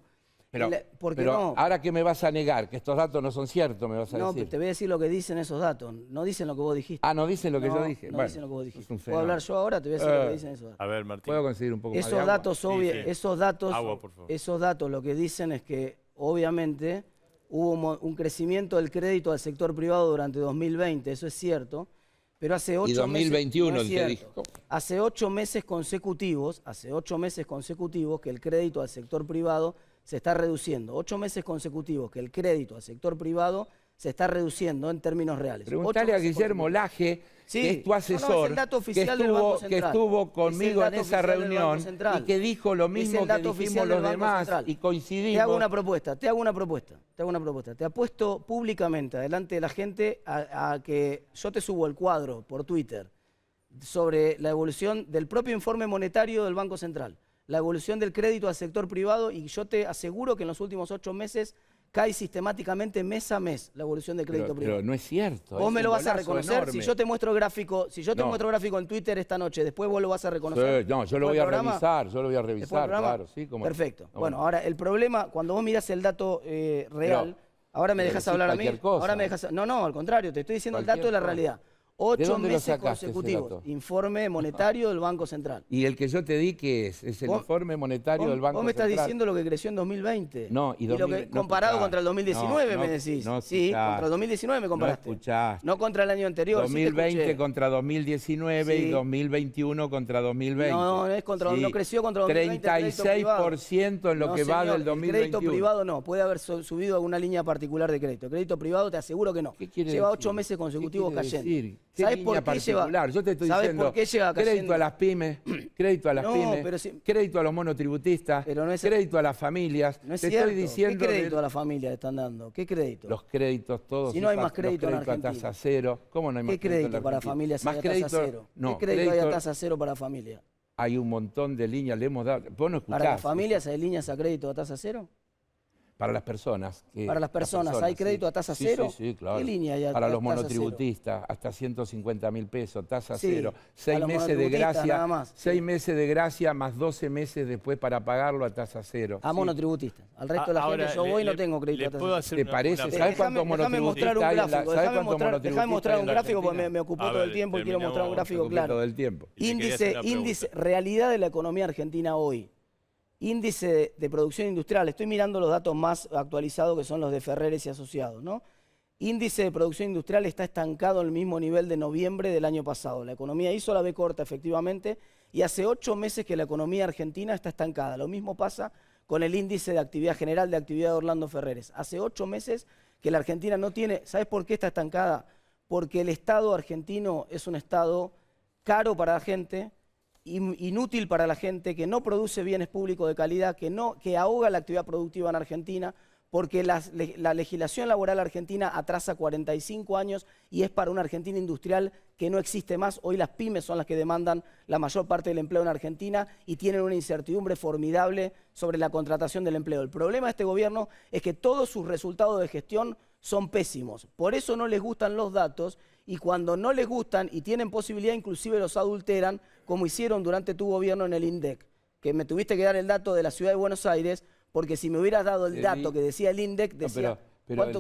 Pero ahora que me vas a negar, que estos datos no son ciertos, me vas a decir. No, te voy a decir lo que dicen esos datos. No dicen lo que vos dijiste. Ah, no dicen lo que yo dije. No dicen lo que vos dijiste. ¿Puedo hablar yo ahora? Te voy a decir lo que dicen esos datos. A ver, Martín. ¿Puedo conseguir un poco más de Esos agua? datos, Agua, por favor. esos datos lo que dicen es que, obviamente, hubo un crecimiento del crédito al sector privado durante 2020, eso es cierto, Pero hace 8 Y 2021 meses, no es te cierto. dijo. Hace 8 meses consecutivos que el crédito al sector privado se está reduciendo. 8 meses consecutivos que el crédito al sector privado se está reduciendo en términos reales. Preguntale a Guillermo Laje, Sí. que es tu No, asesor, es el dato que oficial del Banco estuvo, Central. conmigo Es en el dato esa oficial del reunión Banco Central. y que dijo lo Es mismo el que dato dijimos oficial los del Banco demás Central. y coincidimos. Te hago una propuesta. Te apuesto públicamente delante de la gente a que yo te subo el cuadro por Twitter sobre la evolución del propio informe monetario del Banco Central, la evolución del crédito al sector privado, y yo te aseguro que en los últimos 8 meses cae sistemáticamente mes a mes la evolución del crédito privado. Pero no es cierto. Vos es me un lo vas a golazo reconocer. enorme. Si yo te muestro gráfico, No. muestro gráfico en Twitter esta noche, después vos lo vas a reconocer. Sí, no, yo lo Después voy a del programa, revisar, después del programa. claro, sí, como Perfecto. no, Bueno, ahora el problema, cuando vos mirás el dato real, ahora me pero dejas decís hablar a mí. cualquier cosa. Ahora me dejas. No, al contrario, te estoy diciendo el dato Cualquier de la cosa. realidad. ¿De 8 dónde lo meses sacaste ese consecutivos. dato? Informe monetario del Banco Central. Y el que yo te di, ¿qué es? Es el Vos- informe monetario del Banco Vos me estás Central. diciendo lo que creció en 2020. No, y lo 2000 que no comparado escuchás. contra el 2019 No, me decís. no Sí, escuchás. contra el 2019 me comparaste. No escuchaste. No contra el año anterior. sí te 2020 escuché. contra 2019 Sí. y 2021 contra 2020. No, es contra, no creció contra 2020. el crédito privado. 36% en lo No, que va señor, del 2021. El crédito privado no, puede haber subido alguna línea particular de crédito. El crédito privado te aseguro que no. ¿Qué quiere Lleva decir? 8 meses consecutivos ¿Qué quiere cayendo. decir? ¿Qué ¿Sabés línea por qué lleva? particular? Yo te estoy ¿Sabés diciendo por qué lleva cayendo? crédito a las pymes, crédito a las No, pymes, pero si- crédito a los monotributistas, Pero no es- crédito a las familias. No es te cierto. estoy diciendo ¿Qué crédito de a la familia le están dando? ¿Qué crédito? los créditos todos. Si no hay los más crédito en créditos a Argentina. tasa cero. ¿Cómo no hay más ¿Qué crédito en la para Argentina? familias Más hay a tasa crédito, cero? no, ¿Qué crédito hay a tasa cero para familia? Hay un montón de líneas, le hemos dado. Vos no escuchás. ¿Para las familias hay líneas a crédito a tasa cero? Para las personas. Para las personas, ¿hay crédito a tasa cero? Sí, claro. ¿Qué línea hay a Para los tasa cero? monotributistas, hasta 150.000 pesos, tasa Sí, cero. a 6 los meses de monotributistas gracia. nada más. 6 meses de gracia más 12 meses después para pagarlo a tasa cero. A Sí. monotributistas. Al resto de la Ahora, gente yo voy y no tengo crédito le a tasa puedo cero. hacer ¿Te una- parece? una- ¿Sabes cuántos Déjame mostrar un monotributistas hay en la- gráfico. ¿sabes Déjame cuántos mostrar un monotributistas hay en la gráfico porque Argentina? me ocupó A todo el ver, tiempo y quiero mostrar un terminamos gráfico Ocupé claro. todo el tiempo. Y te quería hacer una Índice, pregunta. realidad de la economía argentina hoy. Índice de producción industrial. Estoy mirando los datos más actualizados que son los de Ferreres y Asociados, ¿no? Índice de producción industrial está estancado en el mismo nivel de noviembre del año pasado. La economía hizo la B corta, efectivamente, y hace 8 meses que la economía argentina está estancada. Lo mismo pasa con el índice de actividad general de actividad de Orlando Ferreres. Hace 8 meses que la Argentina no tiene... ¿Sabes por qué está estancada? Porque el Estado argentino es un Estado caro para la gente, inútil para la gente, que no produce bienes públicos de calidad, que ahoga la actividad productiva en Argentina, porque la legislación laboral argentina atrasa 45 años y es para una Argentina industrial que no existe más. Hoy las pymes son las que demandan la mayor parte del empleo en Argentina y tienen una incertidumbre formidable sobre la contratación del empleo. El problema de este gobierno es que todos sus resultados de gestión son pésimos. Por eso no les gustan los datos y cuando no les gustan y tienen posibilidad inclusive los adulteran, como hicieron durante tu gobierno en el INDEC, que me tuviste que dar el dato de la Ciudad de Buenos Aires, porque si me hubieras dado el dato que decía el INDEC, decía,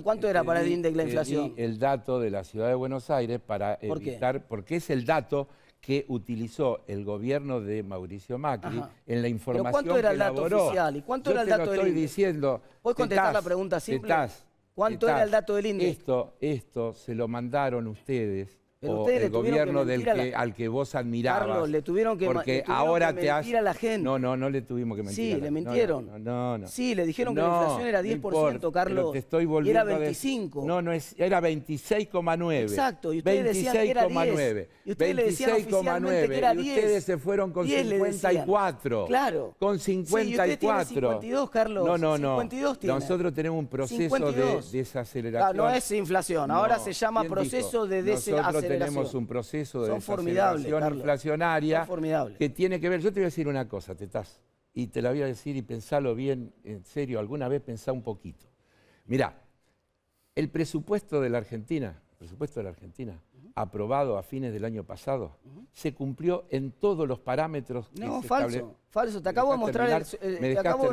¿cuánto era para el INDEC la inflación? El dato de la Ciudad de Buenos Aires para ¿Por qué? evitar, porque es el dato que utilizó el gobierno de Mauricio Macri Ajá. en la información Pero ¿cuánto era que el dato elaboró. oficial? ¿Y cuánto Yo era el te dato lo del estoy INDEC? diciendo. ¿Puedes contestar Tetaz, la pregunta simple? Tetaz, ¿Cuánto Tetaz. era el dato del INDEC? Esto se lo mandaron ustedes. Pero O ustedes le el tuvieron que gobierno mentir a la- al que vos admirabas. Carlos, le tuvieron que porque le tuvieron ahora que te has... mentir a la gente. No le tuvimos que mentir. Sí, a la le gente. mintieron. No. Sí, le dijeron que la inflación era 10%, importa, Carlos, pero te estoy y volviendo era a decir- 25. No, era 26,9. Exacto, y ustedes decían que era 10. Y ustedes le decían oficialmente que era 10. Y ustedes se fueron con 10 le decían. 54. Claro. Con Sí, y ustedes tienen 54. 52, Carlos. No. 52 tienen. Nosotros tenemos un proceso 52. de desaceleración. No es inflación, ahora No, se llama ¿quién proceso dijo? de Nosotros desaceleración. tenemos un proceso de Son formidables, desaceleración Carlos. inflacionaria Son formidables. que tiene que ver. Yo te voy a decir una cosa, Tetaz, y te la voy a decir y pensalo bien, en serio, alguna vez pensá un poquito. Mirá, el presupuesto de la Argentina, aprobado a fines del año pasado, se cumplió en todos los parámetros que No, se falso. Te acabo de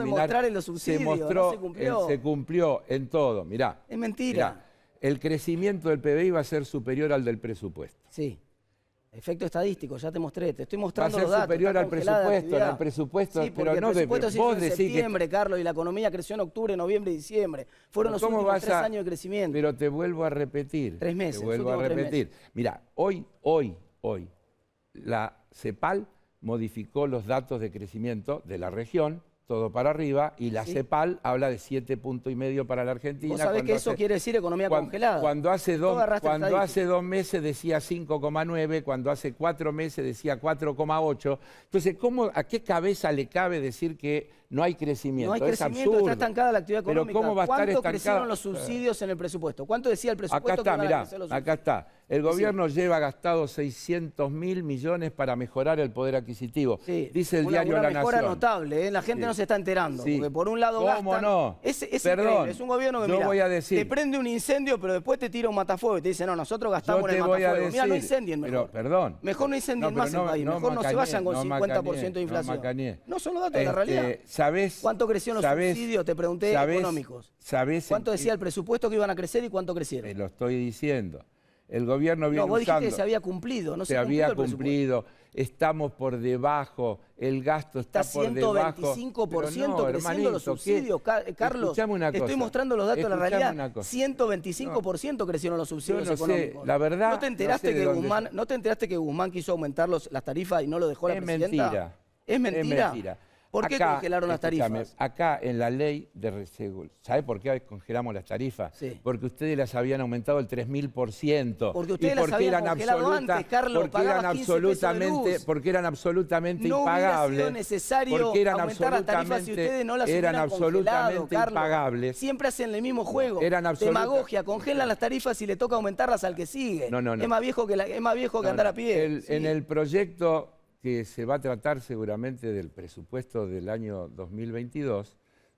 mostrar en los subsidios, no se cumplió. Se cumplió en todo, mirá. Es mentira. Mirá, el crecimiento del PBI va a ser superior al del presupuesto. Sí. Efecto estadístico, ya te mostré, te estoy Va a mostrando ser los datos. superior está al congelada la presupuesto, actividad. al presupuesto, Sí, pero porque no el presupuesto se hizo vos en decís que... septiembre, Carlos, y la economía creció en octubre, noviembre y diciembre. Fueron los ¿Cómo últimos vas 3 a- años de crecimiento. Pero te vuelvo a repetir. 3 meses, Te vuelvo a los últimos 3 repetir. Mira, hoy, la CEPAL modificó los datos de crecimiento de la región, todo para arriba, y la Sí. CEPAL habla de 7,5 para la Argentina. Vos sabés cuando que eso quiere decir economía congelada. Cuando hace Todo dos, arrastra cuando estadística. hace 2 meses decía 5,9, cuando hace 4 meses decía 4,8. Entonces, ¿a qué cabeza le cabe decir que no hay crecimiento? No hay Es crecimiento, absurdo. está estancada la actividad Pero económica. ¿cómo va a estar ¿Cuánto estancada? crecieron los subsidios en el presupuesto? ¿Cuánto decía el presupuesto Acá está, que iban a mirá, crecer los acá subsidios? está. El gobierno lleva gastado 600.000 millones para mejorar el poder adquisitivo. Sí, Dice el una diario La mejora Nación. notable, ¿eh? La gente Sí. no se está enterando. Sí. Porque por un lado ¿Cómo gastan... no? Es Perdón, increíble, es un gobierno que yo mirá, voy a decir- te prende un incendio, pero después te tira un matafuego y te dice, no, nosotros Yo gastamos en te el voy a matafuego. decir, Mirá, no incendien mejor. pero, perdón. Mejor no incendien pero más el país, mejor no se vayan con 50% de inflación. macaneé. No son los datos de la realidad. ¿Sabés? ¿Cuánto crecieron los subsidios? Te pregunté, económicos. ¿Sabés ¿Cuánto en decía qué- el presupuesto que iban a crecer y cuánto Te crecieron? lo estoy diciendo. El gobierno viene No, vos dijiste usando... que se había cumplido, no se había cumplió el presupuesto. cumplido, estamos por debajo, el gasto está, Está por debajo. 125% Pero no, creciendo hermanito, los subsidios. Carlos, Escuchame una te estoy cosa, mostrando los datos de la escuchame realidad. una cosa. 125% crecieron los subsidios Yo no sé, económicos. la verdad, ¿No te enteraste, no sé de que dónde- Guzmán, ¿No te enteraste que Guzmán quiso aumentar las tarifas y no lo dejó la Es presidenta? mentira. ¿Es mentira? Es mentira. ¿Por qué Acá, congelaron las escúchame, tarifas? Acá en la ley de reseguro, ¿sabe por qué congelamos las tarifas? Sí. Porque ustedes las habían aumentado el 3000%. Porque ustedes y las porque habían eran congelado antes, Carlos, porque eran pagabas 15 pesos de absolutamente, luz. porque eran absolutamente No hubiera impagables. sido necesario porque eran aumentar las tarifas si ustedes no las eran hubieran congelado, absolutamente Carlos. impagables. Siempre hacen el mismo juego. Eran Demagogia, congelan las tarifas y le toca aumentarlas al que sigue. No. Es más viejo que, andar a pie. Sí. En el proyecto que se va a tratar seguramente del presupuesto del año 2022,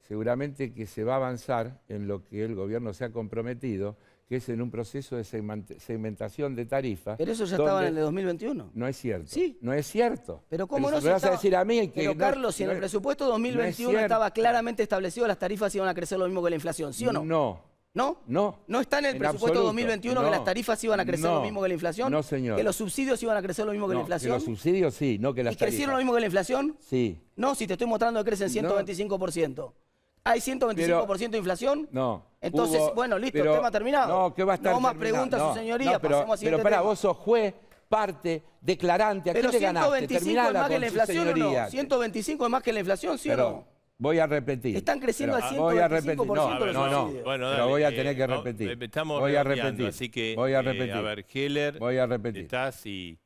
seguramente que se va a avanzar en lo que el gobierno se ha comprometido, que es en un proceso de segmentación de tarifas. Pero eso ya estaba en el de 2021. No es cierto. Sí. No es cierto. Pero ¿cómo Pero no se lo vas estaba- a decir a mí que Pero no- Carlos, si en no el es- presupuesto no es 2021 cierto. estaba claramente establecido las tarifas iban a crecer lo mismo que la inflación, ¿sí o no? No. ¿No? No. ¿No está en el En presupuesto absoluto. 2021 que No. las tarifas iban a crecer No. lo mismo que la inflación? No, señor. ¿Que los subsidios iban a crecer lo mismo que la No, que inflación? los subsidios sí, no que las ¿Y crecieron tarifas. lo mismo que la inflación? Sí. No, si te estoy mostrando que crecen 125%. ¿Hay 125% de inflación? No. Entonces, Hubo- bueno, listo, pero- el tema terminado. No, ¿qué va a estar No más terminado? preguntas, No, su señoría, no, pero, pasemos al siguiente pero pará, tema. vos sos juez, parte, declarante, ¿a Pero quién le ganaste? 125 es Terminala más que con la su inflación, ¿o señoría. no? 125 es más que la inflación, ¿sí o Pero no? voy a repetir. Están creciendo Pero al voy a repetir. 125% No, los no, subsidios. Bueno, pero dale, voy a tener que no, repetir. estamos Voy a redondeando, repetir. así que, Voy a repetir. a ver, Heller, Voy a repetir. estás y...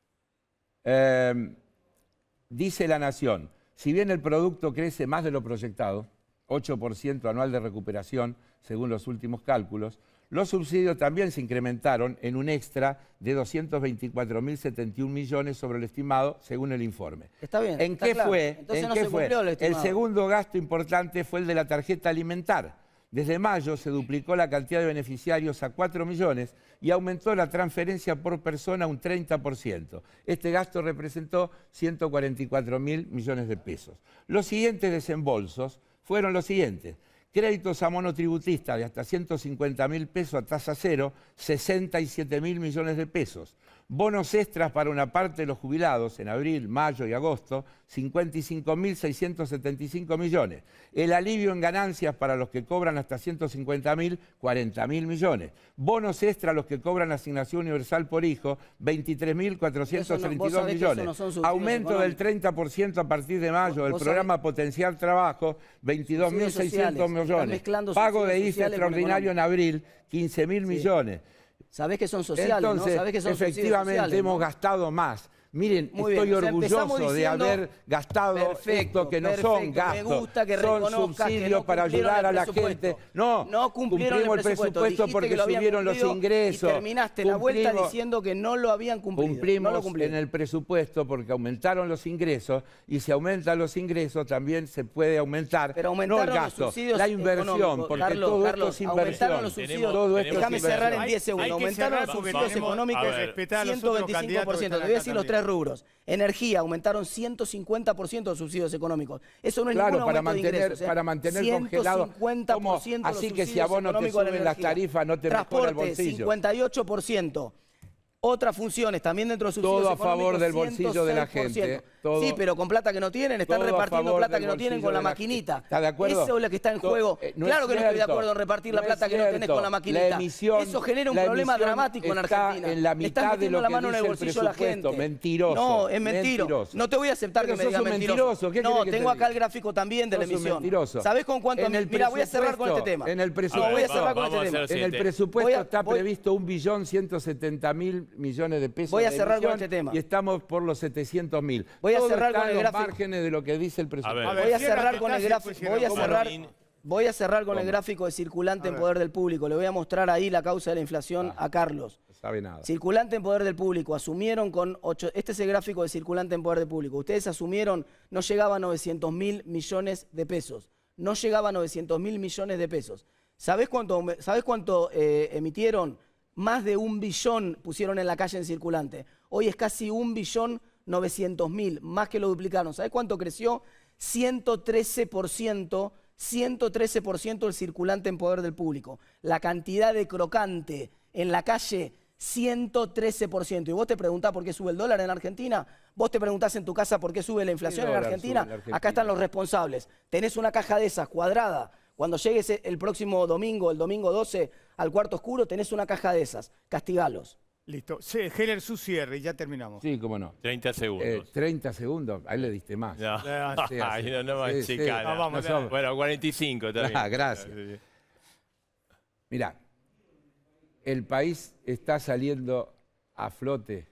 Dice La Nación, si bien el producto crece más de lo proyectado, 8% anual de recuperación, según los últimos cálculos, los subsidios también se incrementaron en un extra de 224.071 millones sobre el estimado, según el informe. Está bien, ¿En está qué claro. fue? Entonces ¿En no qué se fue? cumplió el El estimado. segundo gasto importante fue el de la tarjeta alimentar. Desde mayo se duplicó la cantidad de beneficiarios a 4 millones y aumentó la transferencia por persona un 30%. Este gasto representó 144.000 millones de pesos. Los siguientes desembolsos fueron los siguientes. Créditos a monotributista de hasta 150.000 pesos a tasa cero, 67.000 millones de pesos. Bonos extras para una parte de los jubilados en abril, mayo y agosto, 55.675 millones. El alivio en ganancias para los que cobran hasta 150.000, 40.000 millones. Bonos extra a los que cobran asignación universal por hijo, 23.432 Eso no- vos sabés que eso millones. no son subsidios Aumento del económicos. 30% a partir de mayo del Vos programa Potencial Trabajo, 22.600 sociales. Están millones. mezclando Pago de subsidios IFE sociales con extraordinario en abril, 15.000 millones. Sabés que son sociales, Entonces, ¿no? Sabés que son subsidios efectivamente sociales, hemos ¿no? gastado más. Miren, Muy estoy bien, o sea, empezamos orgulloso de diciendo, haber gastado perfecto, esto que no son perfecto, gastos, me gusta que son reconozcas que subsidios no para cumplieron ayudar a el la presupuesto. gente. No, No cumplieron el presupuesto, dijiste porque que lo habían subieron los cumplido ingresos. Y terminaste la vuelta Cumplimos- diciendo que no lo habían cumplido. Cumplimos no lo cumplieron. en el presupuesto porque aumentaron los ingresos y si aumentan los ingresos también se puede aumentar Pero no aumentaron el gasto, los subsidios la inversión, económicos. porque Carlos, todo Carlos, esto es inversión. aumentaron los subsidios. Todo esto es Déjame inversión. cerrar en 10 segundos. Hay que Aumentaron cerrar los porque subsidios tenemos económicos que respetar a los otros candidatos que 125%. están Te voy a acá decir los también. 3 rubros. Energía, aumentaron 150% los subsidios económicos. Eso no es Claro, ningún para aumento de mantener, ingresos, ¿eh? para mantener congelado. 150% Así los que si a subsidios vos no te económicos de la suben las energía. tarifas, no te mejora el Transporte, bolsillo. 58%. otras funciones también dentro de sus Todo subsidios a favor económicos, del bolsillo de la 106%. gente. Todo, Sí, pero con plata que no tienen, están todo a repartiendo favor plata del que no tienen bolsillo con la de la maquinita. gente. ¿Está de acuerdo? Eso es lo que está en juego. No claro es que no estoy de cierto. acuerdo en repartir la No plata es que no tenés cierto. con la maquinita. La emisión, Eso genera un la problema emisión dramático en está Argentina. en la Le estás mitad de metiendo lo la que mano en el dice el bolsillo a la presupuesto. gente. Mentiroso. No, es mentiroso. Mentiroso. No te voy a aceptar Pero que me sos digas un mentiroso. mentiroso. ¿Qué No, querés que te tengo acá diga? el gráfico también de la Sos un emisión. mentiroso. ¿Sabés con cuánto? En el Mira, voy a cerrar con este presupuesto, tema. en el No, presupuesto, voy a cerrar con vamos este a tema. hacer en el Voy presupuesto a- está voy- previsto 1.170.000 millones de pesos. Voy a de cerrar con emisión este tema. Y estamos por los 700.000. Voy a Todo cerrar está con en el los gráfico. márgenes de lo que dice el presupuesto. A ver, Voy a cierra cerrar que con el está, gráfico. después Voy a cierra. cerrar. ¿Cómo? Voy a cerrar con el ¿Cómo? gráfico de circulante A en ver. poder del público. Le voy a mostrar ahí la causa de la inflación a Carlos. No sabe nada. Circulante en poder del público. Asumieron con 8. Este es el gráfico de circulante en poder del público. Ustedes asumieron, no llegaba a 900.000 millones de pesos. No llegaba a 900.000 millones de pesos. ¿Sabés cuánto emitieron? Más de 1 billón pusieron en la calle en circulante. Hoy es casi 1.900.000, más que lo duplicaron. ¿Sabés cuánto creció? 113%. 113% el circulante en poder del público. La cantidad de crocante en la calle, 113%. Y vos te preguntás por qué sube el dólar en Argentina. Vos te preguntás en tu casa por qué sube la inflación en dólar Argentina. sube en Argentina? Acá están los responsables. Tenés una caja de esas cuadrada. Cuando llegues el próximo domingo, el domingo 12, al cuarto oscuro, tenés una caja de esas. Castigalos. Listo. Sí, Heller, su cierre y ya terminamos. Sí, cómo no. 30 segundos. 30 segundos, ahí le diste más. No, Sí, ay, sí. no me Sí, chicana. sí. Ah, vamos, No somos- Bueno, 45 también. Ah, gracias. Mirá, el país está saliendo a flote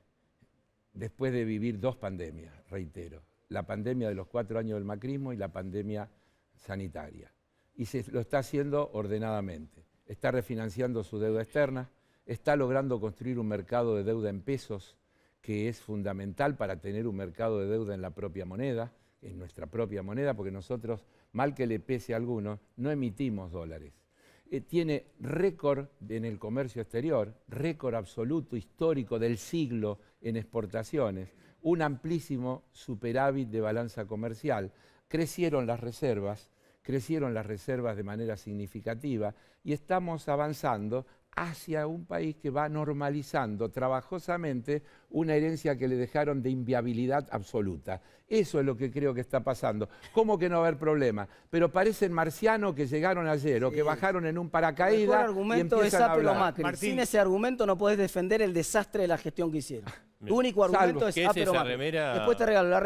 después de vivir 2 pandemias, reitero. La pandemia de los 4 años del macrismo y la pandemia sanitaria. Y se lo está haciendo ordenadamente. Está refinanciando su deuda externa, está logrando construir un mercado de deuda en pesos que es fundamental para tener un mercado de deuda en la propia moneda, en nuestra propia moneda, porque nosotros, mal que le pese a algunos, no emitimos dólares. Tiene récord en el comercio exterior, récord absoluto, histórico del siglo en exportaciones, un amplísimo superávit de balanza comercial. Crecieron las reservas de manera significativa y estamos avanzando hacia un país que va normalizando trabajosamente una herencia que le dejaron de inviabilidad absoluta. Eso es lo que creo que está pasando. ¿Cómo que no va a haber problema? Pero parecen marcianos que llegaron ayer o que bajaron en un El paracaídas mejor y argumento es empiezan a Apple o hablar. Macri. Martín. Sin ese argumento no podés defender el desastre de la gestión que hicieron. Tu único argumento Salvo. es ¿Qué es Apple o esa Macri. remera? Después te regalo. La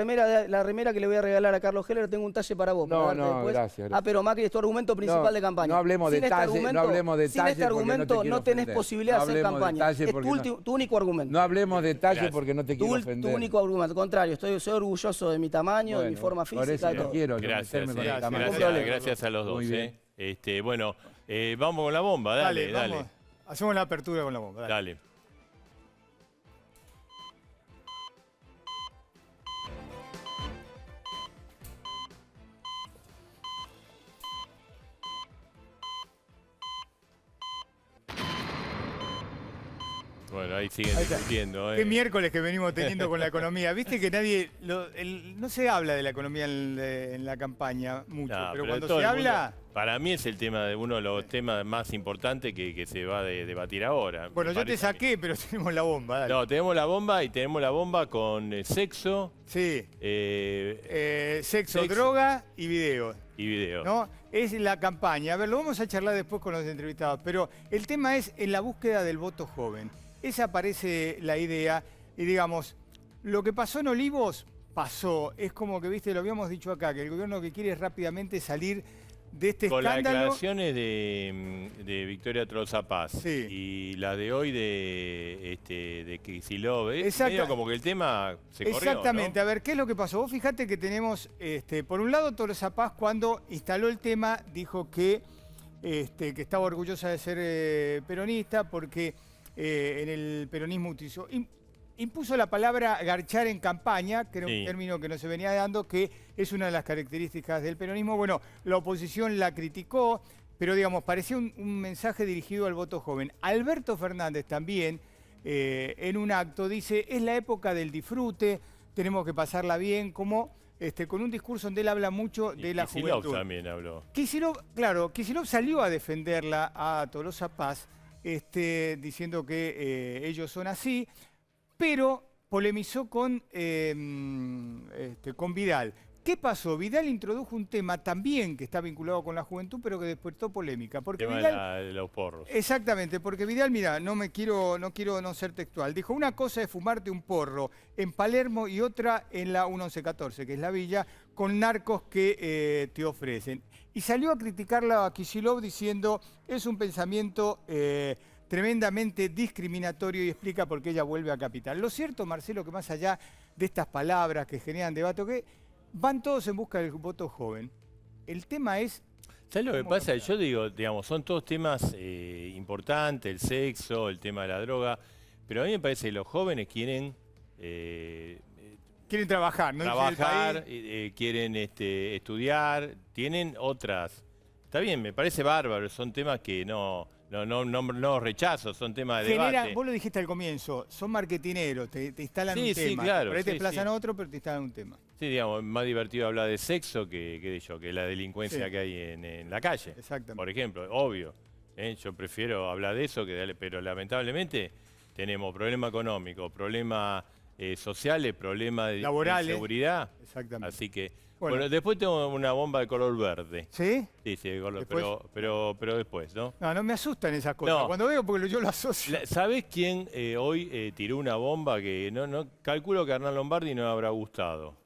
remera que le voy a regalar a Carlos Heller, tengo un talle para vos. No, para darte no, después. gracias. Apple o Macri es tu argumento principal de campaña. No hablemos Sin de este talle, argumento- no hablemos de Sin talle este porque no te argumento quiero no tenés ofender. posibilidad No de hacer hablemos de campaña. talle Es porque tu único argumento. No hablemos de talle Gracias. porque no te quiero Tu ofender. único argumento. Al contrario, soy orgulloso de mi tamaño, de mi Bueno, forma por física. eso de no todo. quiero yo Gracias, meterme con el tamaño. Ningún problema. gracias a los dos. Muy bien. Bueno, vamos con la bomba, dale. Vamos. Hacemos la apertura con la bomba. Dale. Dale. Bueno, ahí siguen Ahí está. discutiendo. Qué miércoles que venimos teniendo con la economía. Viste que nadie, no se habla de la economía en la campaña mucho, No, pero cuando todo se el mundo- habla, para mí es el tema de uno de los temas más importantes que se va a debatir ahora. bueno, me yo te parece a mí. saqué, pero tenemos la bomba, dale. No, tenemos la bomba y tenemos la bomba con sexo Sí, sexo, sexo. droga y video. y video. ¿No? Es la campaña. A ver, lo vamos a charlar después con los entrevistados, pero el tema es en la búsqueda del voto joven. Esa aparece la idea y digamos, lo que pasó en Olivos, pasó. Es como que, viste, lo habíamos dicho acá, que el gobierno que quiere es rápidamente salir de este Con las escándalo. declaraciones de Victoria Troza Paz Sí. y la de hoy de Kicillof, Exacto. medio como que el tema se corrió, Exactamente. ¿no? A ver, ¿qué es lo que pasó? Vos fijate que tenemos, por un lado, Tolosa Paz, cuando instaló el tema, dijo que estaba orgullosa de ser peronista porque en el peronismo impuso la palabra garchar en campaña, que era Sí. un término que no se venía dando, que es una de las características del peronismo. Bueno, la oposición la criticó, pero digamos, parecía un mensaje dirigido al voto joven. Alberto Fernández también, en un acto, dice, es la época del disfrute, tenemos que pasarla bien, como con un discurso donde él habla mucho Y de la Kicillof juventud. también habló. Kicillof salió a defenderla a Tolosa Paz, diciendo que ellos son así. pero polemizó con Vidal. ¿Qué pasó? Vidal introdujo un tema también que está vinculado con la juventud, pero que despertó polémica. Porque El tema Vidal, de los porros. exactamente, porque Vidal, mira, no quiero no ser textual. Dijo, una cosa es fumarte un porro en Palermo y otra en la 1114, que es la villa, con narcos que te ofrecen. Y salió a criticarla a Kicillof diciendo, es un pensamiento tremendamente discriminatorio, y explica por qué ella vuelve a Capital. Lo cierto, Marcelo, que más allá de estas palabras que generan debate, que van todos en busca del voto joven. El tema es... ¿Sabes lo que pasa? Yo digo, digamos, son todos temas importantes, el sexo, el tema de la droga, pero a mí me parece que los jóvenes quieren... quieren trabajar, ¿no? Trabajar, quieren estudiar, tienen otras... Está bien, me parece bárbaro, son temas que no rechazo, son temas de debate. Vos lo dijiste al comienzo, son marketineros, te instalan un tema. Sí, claro. Por ahí te desplazan otro, pero te instalan un tema. Sí, digamos, más divertido hablar de sexo que la delincuencia que hay en la calle. Exactamente. Por ejemplo, obvio. Yo prefiero hablar de eso, pero lamentablemente tenemos problemas económicos, problemas sociales, problemas de laborales, seguridad. Exactamente. Así que, bueno, después tengo una bomba de color verde. ¿Sí? Sí, de color, pero después, ¿no? No me asustan esas cosas. No. Cuando veo, porque yo lo asocio. ¿Sabés quién hoy tiró una bomba que no calculo que a Hernán Lombardi no le habrá gustado?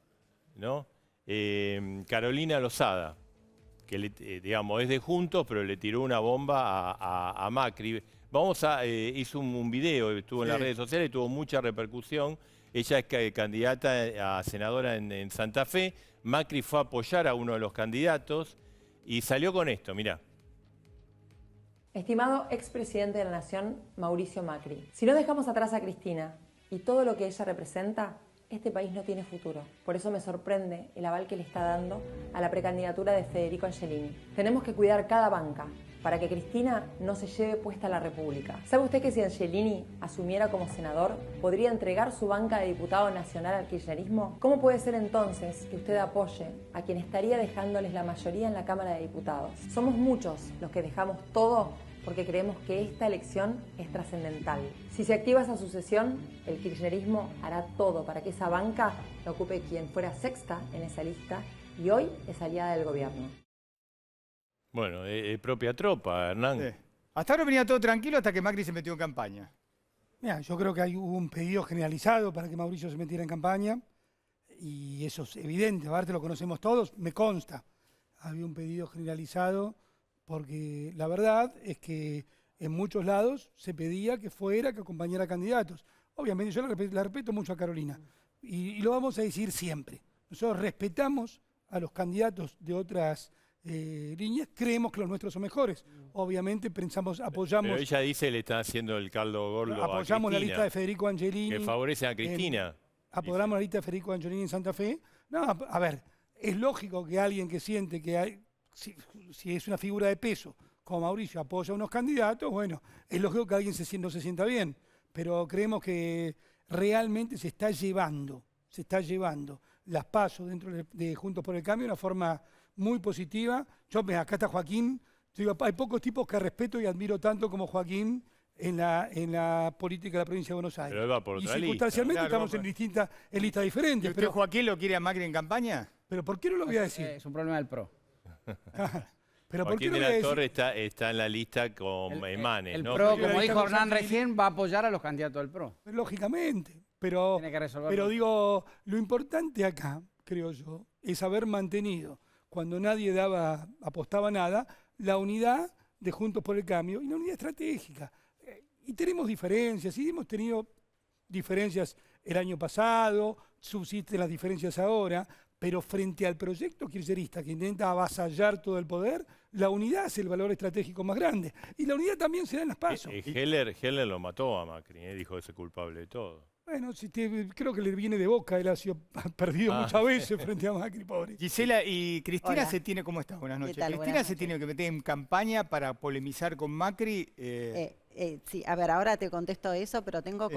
¿No? Carolina Lozada, que digamos es de Juntos, pero le tiró una bomba a Macri. Hizo un video, estuvo en las redes sociales y tuvo mucha repercusión. Ella es candidata a senadora en Santa Fe. Macri fue a apoyar a uno de los candidatos y salió con esto, mirá. Estimado expresidente de la Nación, Mauricio Macri, si no dejamos atrás a Cristina y todo lo que ella representa, este país no tiene futuro. Por eso me sorprende el aval que le está dando a la precandidatura de Federico Angelini. Tenemos que cuidar cada banca para que Cristina no se lleve puesta la República. ¿Sabe usted que si Angelini asumiera como senador, podría entregar su banca de diputado nacional al kirchnerismo? ¿Cómo puede ser entonces que usted apoye a quien estaría dejándoles la mayoría en la Cámara de Diputados? Somos muchos los que dejamos todo porque creemos que esta elección es trascendental. Si se activa esa sucesión, el kirchnerismo hará todo para que esa banca la ocupe quien fuera sexta en esa lista y hoy es aliada del gobierno. Bueno, propia tropa, Hernán. Sí. Hasta ahora venía todo tranquilo hasta que Macri se metió en campaña. Mira, yo creo que hubo un pedido generalizado para que Mauricio se metiera en campaña y eso es evidente, aparte lo conocemos todos, me consta. Había un pedido generalizado porque la verdad es que en muchos lados se pedía que acompañara candidatos. Obviamente yo la respeto mucho a Carolina y lo vamos a decir siempre. Nosotros respetamos a los candidatos de otras líneas, creemos que los nuestros son mejores. Obviamente apoyamos... Pero ella dice que le está haciendo el caldo gordo apoyamos a la lista de Federico Angelini. que favorece a Cristina. Apoyamos la lista de Federico Angelini en Santa Fe. No, a ver, es lógico que alguien que siente que hay... Si es una figura de peso, como Mauricio apoya a unos candidatos, bueno, es lógico que alguien no se sienta bien, pero creemos que realmente se está llevando las PASO dentro de Juntos por el Cambio de una forma muy positiva. Acá está Joaquín, hay pocos tipos que respeto y admiro tanto como Joaquín en la política de la provincia de Buenos Aires. Pero él va por otra circunstancialmente lista. estamos en listas diferentes. ¿Y usted, Joaquín, lo quiere a Macri en campaña? Pero ¿por qué no lo voy a decir? Es un problema del PRO. Pero ¿por qué Joaquín no de voy a la decir? Torre está en la lista con Emanes, El ¿no? PRO, Pero como ahí dijo estamos Hernán Angelini. recién, va a apoyar a los candidatos del PRO. Lógicamente, pero Tiene que resolverlo. pero digo, lo importante acá, creo yo, es haber mantenido, cuando nadie apostaba nada, la unidad de Juntos por el Cambio y la unidad estratégica. Y tenemos diferencias, y hemos tenido diferencias el año pasado, subsisten las diferencias ahora, pero frente al proyecto kirchnerista que intenta avasallar todo el poder, la unidad es el valor estratégico más grande. Y la unidad también se da en las PASO. Heller lo mató a Macri, dijo que es el culpable de todo. Bueno, creo que le viene de Boca, él ha sido perdido muchas veces frente a Macri, pobre. Gisela, y Cristina Hola. ¿cómo está? Buenas noches. ¿Qué tal? Cristina Buenas se noches. tiene que meter en campaña para polemizar con Macri. Sí, a ver, ahora te contesto eso, pero tengo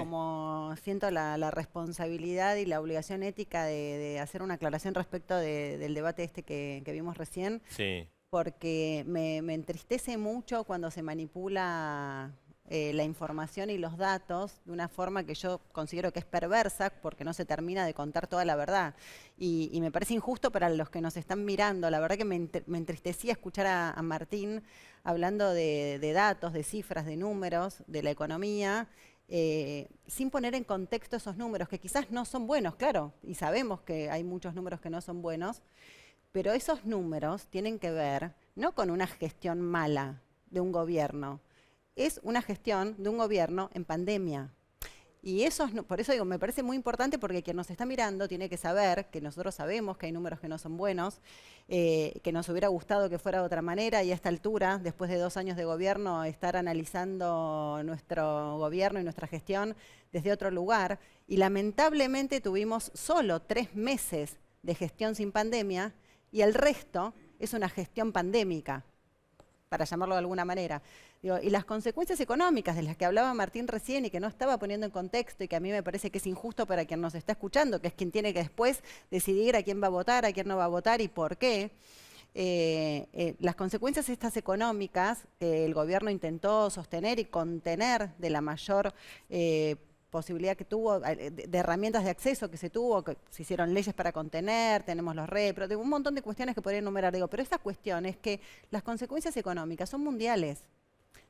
siento la responsabilidad y la obligación ética de hacer una aclaración respecto del debate que vimos recién, Sí. porque me entristece mucho cuando se manipula la información y los datos de una forma que yo considero que es perversa porque no se termina de contar toda la verdad. Y me parece injusto para los que nos están mirando. La verdad que me entristecía escuchar a Martín hablando de datos, de cifras, de números, de la economía, sin poner en contexto esos números, que quizás no son buenos, claro, y sabemos que hay muchos números que no son buenos, pero esos números tienen que ver no con una gestión mala de un gobierno, es una gestión de un gobierno en pandemia. Y por eso digo, me parece muy importante porque quien nos está mirando tiene que saber que nosotros sabemos que hay números que no son buenos, que nos hubiera gustado que fuera de otra manera y a esta altura, después de 2 años de gobierno, estar analizando nuestro gobierno y nuestra gestión desde otro lugar. Y lamentablemente tuvimos solo 3 meses de gestión sin pandemia y el resto es una gestión pandémica, para llamarlo de alguna manera. Digo, y las consecuencias económicas de las que hablaba Martín recién y que no estaba poniendo en contexto y que a mí me parece que es injusto para quien nos está escuchando, que es quien tiene que después decidir a quién va a votar, a quién no va a votar y por qué. Las consecuencias estas económicas que el gobierno intentó sostener y contener de la mayor posibilidad que tuvo, de herramientas de acceso que se tuvo, que se hicieron leyes para contener, tenemos los repros, un montón de cuestiones que podría enumerar, digo, pero esta cuestión es que las consecuencias económicas son mundiales.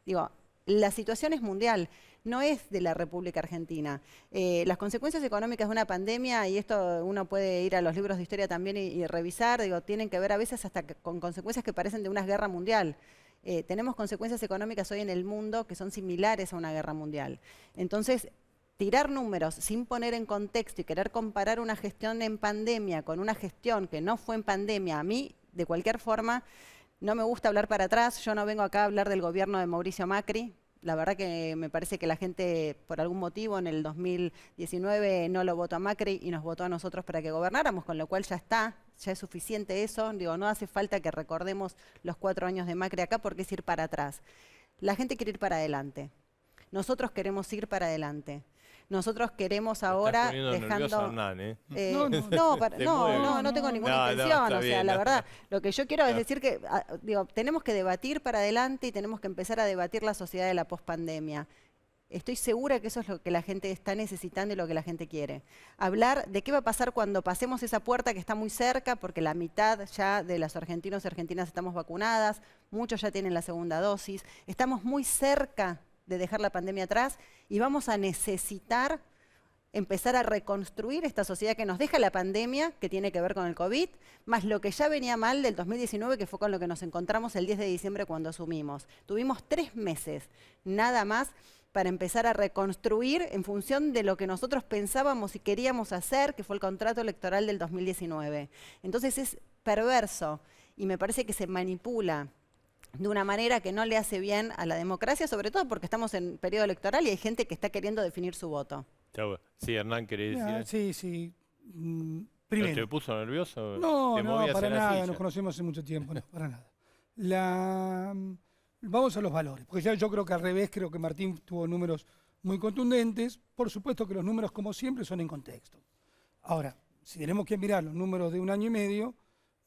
Digo, la situación es mundial, no es de la República Argentina. Las consecuencias económicas de una pandemia, y esto uno puede ir a los libros de historia también y revisar, digo, tienen que ver a veces hasta con consecuencias que parecen de una guerra mundial. Tenemos consecuencias económicas hoy en el mundo que son similares a una guerra mundial. Entonces, tirar números sin poner en contexto y querer comparar una gestión en pandemia con una gestión que no fue en pandemia, a mí, de cualquier forma, no me gusta hablar para atrás. Yo no vengo acá a hablar del gobierno de Mauricio Macri. La verdad que me parece que la gente, por algún motivo, en el 2019 no lo votó a Macri y nos votó a nosotros para que gobernáramos, con lo cual ya está, ya es suficiente eso. Digo, no hace falta que recordemos los 4 años de Macri acá porque es ir para atrás. La gente quiere ir para adelante. Nosotros queremos ir para adelante. Nosotros queremos ahora dejando... Hernán, ¿eh? No tengo ninguna intención. O sea, la verdad, lo que yo quiero es decir que digo, tenemos que debatir para adelante y tenemos que empezar a debatir la sociedad de la pospandemia. Estoy segura que eso es lo que la gente está necesitando y lo que la gente quiere. Hablar de qué va a pasar cuando pasemos esa puerta que está muy cerca, porque la mitad ya de los argentinos y argentinas estamos vacunadas, muchos ya tienen la segunda dosis, estamos muy cerca de dejar la pandemia atrás y vamos a necesitar empezar a reconstruir esta sociedad que nos deja la pandemia, que tiene que ver con el COVID, más lo que ya venía mal del 2019, que fue con lo que nos encontramos el 10 de diciembre cuando asumimos. Tuvimos 3 meses, nada más, para empezar a reconstruir en función de lo que nosotros pensábamos y queríamos hacer, que fue el contrato electoral del 2019. Entonces es perverso y me parece que se manipula de una manera que no le hace bien a la democracia, sobre todo porque estamos en periodo electoral y hay gente que está queriendo definir su voto. Sí, Hernán, ¿querés decir? Sí. Primero. ¿Te puso nervioso? No, para nada, nos conocemos hace mucho tiempo, no, para nada. Vamos a los valores, porque ya yo creo que al revés, creo que Martín tuvo números muy contundentes. Por supuesto que los números, como siempre, son en contexto. Ahora, si tenemos que mirar los números de 1 año y medio,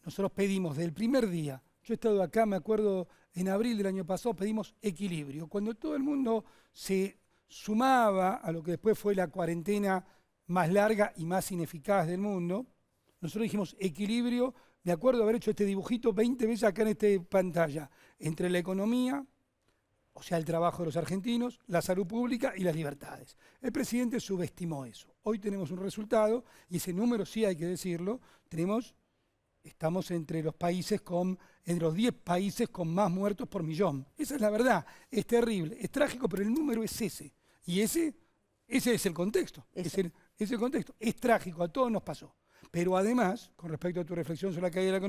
nosotros pedimos desde el primer día. Yo he estado acá, me acuerdo, en abril del año pasado, pedimos equilibrio. Cuando todo el mundo se sumaba a lo que después fue la cuarentena más larga y más ineficaz del mundo, nosotros dijimos equilibrio. Me acuerdo haber hecho este dibujito 20 veces acá en esta pantalla, entre la economía, o sea, el trabajo de los argentinos, la salud pública y las libertades. El presidente subestimó eso. Hoy tenemos un resultado, y ese número sí hay que decirlo, estamos entre los 10 países con más muertos por millón. Esa es la verdad, es terrible, es trágico, pero el número es ese. Y ese es el contexto. Es el contexto. Es trágico, a todos nos pasó. Pero además, con respecto a tu reflexión sobre la caída de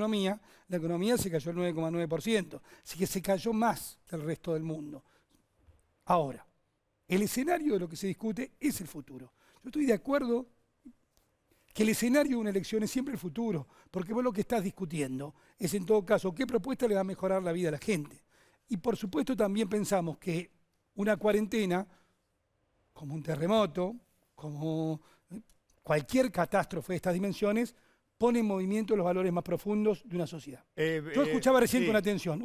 la economía se cayó el 9,9%. Así que se cayó más que el resto del mundo. Ahora, el escenario de lo que se discute es el futuro. Yo estoy de acuerdo que el escenario de una elección es siempre el futuro, porque vos lo que estás discutiendo es en todo caso qué propuesta le va a mejorar la vida a la gente. Y por supuesto también pensamos que una cuarentena, como un terremoto, como cualquier catástrofe de estas dimensiones, pone en movimiento los valores más profundos de una sociedad. Yo escuchaba recién con atención,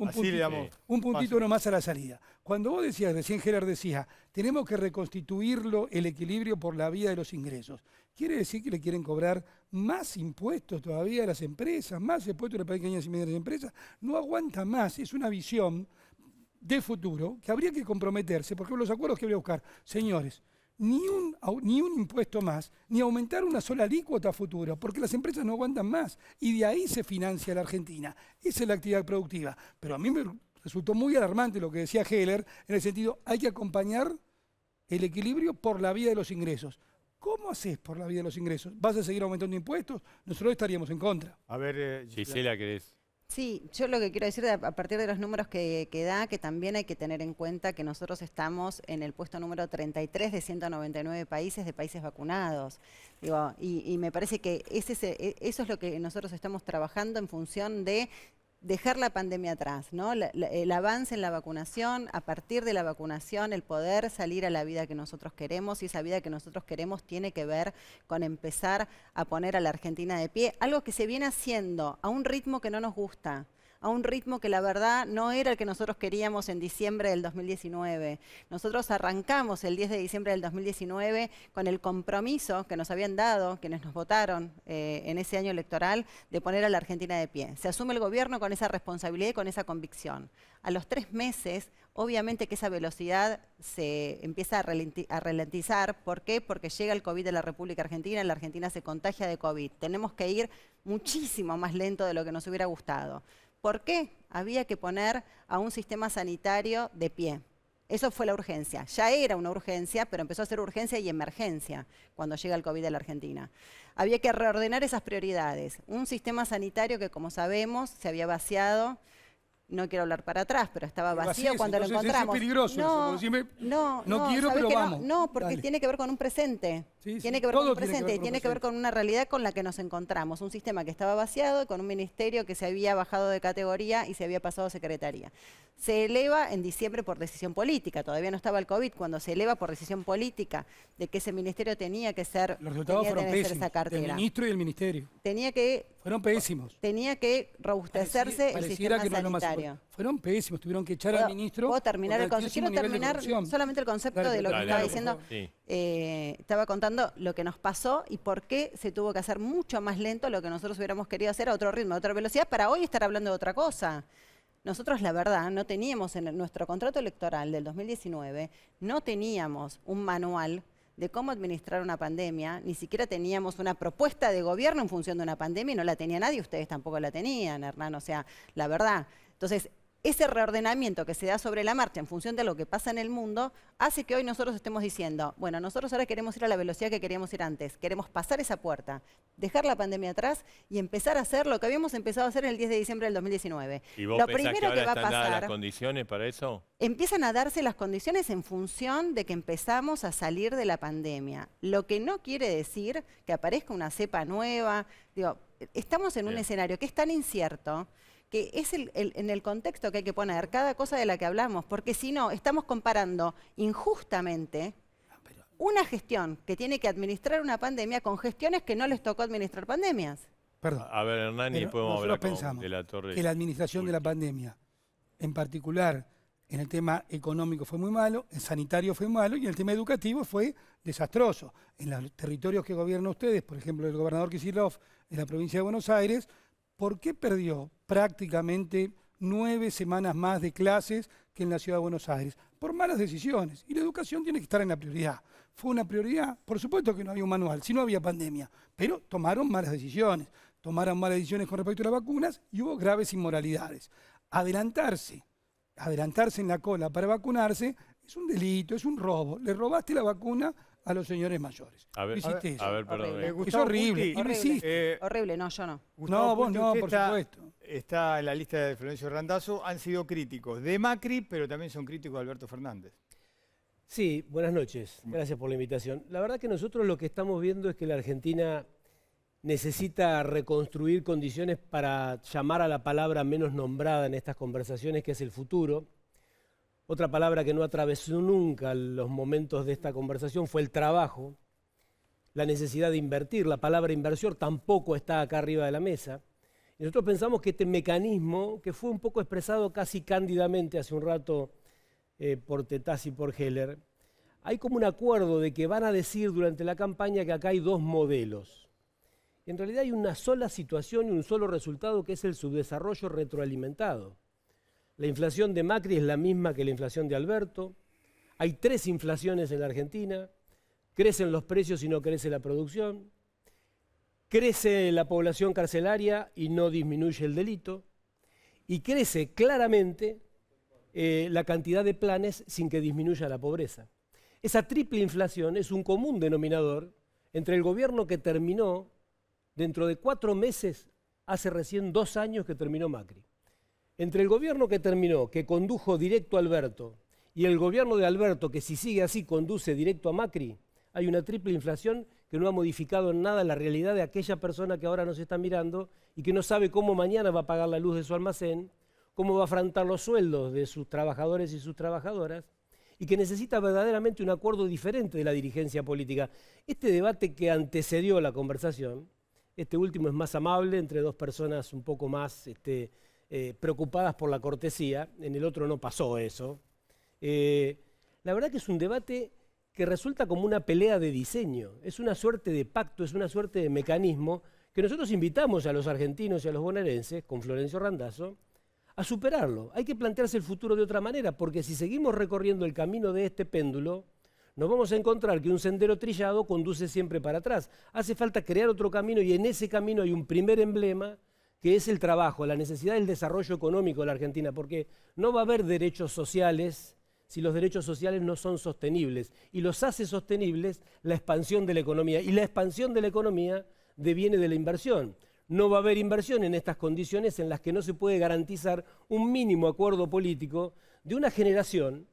un puntito nomás a la salida. Cuando vos decías, recién Heller decía, tenemos que reconstituirlo, el equilibrio por la vía de los ingresos. ¿Quiere decir que le quieren cobrar más impuestos todavía a las empresas, más impuestos a las pequeñas y medianas empresas? No aguanta más, es una visión de futuro que habría que comprometerse, porque los acuerdos que voy a buscar, señores, ni un impuesto más, ni aumentar una sola alícuota a futuro, porque las empresas no aguantan más y de ahí se financia la Argentina. Esa es la actividad productiva. Pero a mí me resultó muy alarmante lo que decía Heller, en el sentido, hay que acompañar el equilibrio por la vía de los ingresos. ¿Cómo haces por la vía de los ingresos? ¿Vas a seguir aumentando impuestos? Nosotros estaríamos en contra. A ver, Gisela, ¿querés? Sí, yo lo que quiero decir a partir de los números que da, que también hay que tener en cuenta que nosotros estamos en el puesto número 33 de 199 países vacunados. Digo, y me parece que eso es lo que nosotros estamos trabajando en función de dejar la pandemia atrás, ¿no? El avance en la vacunación, a partir de la vacunación, el poder salir a la vida que nosotros queremos, y esa vida que nosotros queremos tiene que ver con empezar a poner a la Argentina de pie, algo que se viene haciendo a un ritmo que no nos gusta, a un ritmo que la verdad no era el que nosotros queríamos en diciembre del 2019. Nosotros arrancamos el 10 de diciembre del 2019 con el compromiso que nos habían dado quienes nos votaron en ese año electoral de poner a la Argentina de pie. Se asume el gobierno con esa responsabilidad y con esa convicción. A los 3 meses, obviamente que esa velocidad se empieza a ralentizar. ¿Por qué? Porque llega el COVID de la República Argentina, la Argentina se contagia de COVID. Tenemos que ir muchísimo más lento de lo que nos hubiera gustado. ¿Por qué? Había que poner a un sistema sanitario de pie. Eso fue la urgencia. Ya era una urgencia, pero empezó a ser urgencia y emergencia cuando llega el COVID a la Argentina. Había que reordenar esas prioridades. Un sistema sanitario que, como sabemos, se había vaciado. No quiero hablar para atrás, pero estaba vacío cuando lo encontramos. Es peligroso no quiero, pero vamos. No, porque Dale. Tiene que ver con un presente. Tiene que ver con un presente y tiene que ver con una realidad con la que nos encontramos. Un sistema que estaba vaciado, con un ministerio que se había bajado de categoría y se había pasado a secretaría. Se eleva en diciembre por decisión política. Todavía no estaba el COVID. Cuando se eleva por decisión política de que ese ministerio tenía que ser, los resultados fueron pésimos, esa cartera. del ministro y del ministerio. Fueron pésimos. Tenía que robustecerse el sistema sanitario. Fueron pésimos, tuvieron que echar al ministro. ¿Puedo terminar el concepto? Quiero terminar solamente el concepto de lo que estaba diciendo. Sí. Estaba contando lo que nos pasó y por qué se tuvo que hacer mucho más lento lo que nosotros hubiéramos querido hacer a otro ritmo, a otra velocidad, para hoy estar hablando de otra cosa. Nosotros, la verdad, no teníamos en nuestro contrato electoral del 2019, no teníamos un manual de cómo administrar una pandemia, ni siquiera teníamos una propuesta de gobierno en función de una pandemia y no la tenía nadie, ustedes tampoco la tenían, Hernán, o sea, la verdad. Entonces, ese reordenamiento que se da sobre la marcha en función de lo que pasa en el mundo hace que hoy nosotros estemos diciendo, bueno, nosotros ahora queremos ir a la velocidad que queríamos ir antes, queremos pasar esa puerta, dejar la pandemia atrás y empezar a hacer lo que habíamos empezado a hacer el 10 de diciembre del 2019. ¿Y vos pensás que ahora están dadas las condiciones para eso? Empiezan a darse las condiciones en función de que empezamos a salir de la pandemia. Lo que no quiere decir que aparezca una cepa nueva. Digo, estamos en un escenario que es tan incierto que es en el contexto que hay que poner cada cosa de la que hablamos, porque si no, estamos comparando injustamente una gestión que tiene que administrar una pandemia con gestiones que no les tocó administrar pandemias. Perdón. A ver, Hernán, y podemos hablar con De la Torre. Que la administración de la pandemia, en particular en el tema económico fue muy malo, en sanitario fue malo y en el tema educativo fue desastroso. En los territorios que gobiernan ustedes, por ejemplo, el gobernador Kicillof en la provincia de Buenos Aires, ¿por qué perdió prácticamente 9 semanas más de clases que en la ciudad de Buenos Aires? Por malas decisiones. Y la educación tiene que estar en la prioridad. ¿Fue una prioridad? Por supuesto que no había un manual, si no había pandemia, pero tomaron malas decisiones. Tomaron malas decisiones con respecto a las vacunas y hubo graves inmoralidades. Adelantarse en la cola para vacunarse es un delito, es un robo. Le robaste la vacuna a los señores mayores. A ver, perdón. Es horrible. Horrible, no, yo no. No, vos no, por supuesto. Está en la lista de Florencio Randazzo. Han sido críticos de Macri, pero también son críticos de Alberto Fernández. Sí, buenas noches. Gracias por la invitación. La verdad que nosotros lo que estamos viendo es que la Argentina necesita reconstruir condiciones para llamar a la palabra menos nombrada en estas conversaciones, que es el futuro. Otra palabra que no atravesó nunca los momentos de esta conversación fue el trabajo. la necesidad de invertir. La palabra inversión tampoco está acá arriba de la mesa. Y nosotros pensamos que este mecanismo, que fue un poco expresado casi cándidamente hace un rato por Tetaz y por Heller, hay como un acuerdo de que van a decir durante la campaña que acá hay dos modelos. En realidad hay una sola situación y un solo resultado, que es el subdesarrollo retroalimentado. La inflación de Macri es la misma que la inflación de Alberto. Hay 3 inflaciones en la Argentina. Crecen los precios y no crece la producción. Crece la población carcelaria y no disminuye el delito. Y crece claramente la cantidad de planes sin que disminuya la pobreza. Esa triple inflación es un común denominador entre el gobierno que terminó dentro de 4 meses, hace recién 2 años que terminó Macri. Entre el gobierno que terminó, que condujo directo a Alberto, y el gobierno de Alberto, que si sigue así conduce directo a Macri, hay una triple inflación que no ha modificado en nada la realidad de aquella persona que ahora nos está mirando y que no sabe cómo mañana va a pagar la luz de su almacén, cómo va a afrontar los sueldos de sus trabajadores y sus trabajadoras, y que necesita verdaderamente un acuerdo diferente de la dirigencia política. Este debate que antecedió la conversación, este último es más amable, entre 2 personas un poco más preocupadas por la cortesía, en el otro no pasó eso. La verdad que es un debate que resulta como una pelea de diseño, es una suerte de pacto, es una suerte de mecanismo que nosotros invitamos a los argentinos y a los bonaerenses, con Florencio Randazzo, a superarlo. Hay que plantearse el futuro de otra manera, porque si seguimos recorriendo el camino de este péndulo, nos vamos a encontrar que un sendero trillado conduce siempre para atrás. Hace falta crear otro camino y en ese camino hay un primer emblema que es el trabajo, la necesidad del desarrollo económico de la Argentina, porque no va a haber derechos sociales si los derechos sociales no son sostenibles. Y los hace sostenibles la expansión de la economía. Y la expansión de la economía deviene de la inversión. No va a haber inversión en estas condiciones en las que no se puede garantizar un mínimo acuerdo político de una generación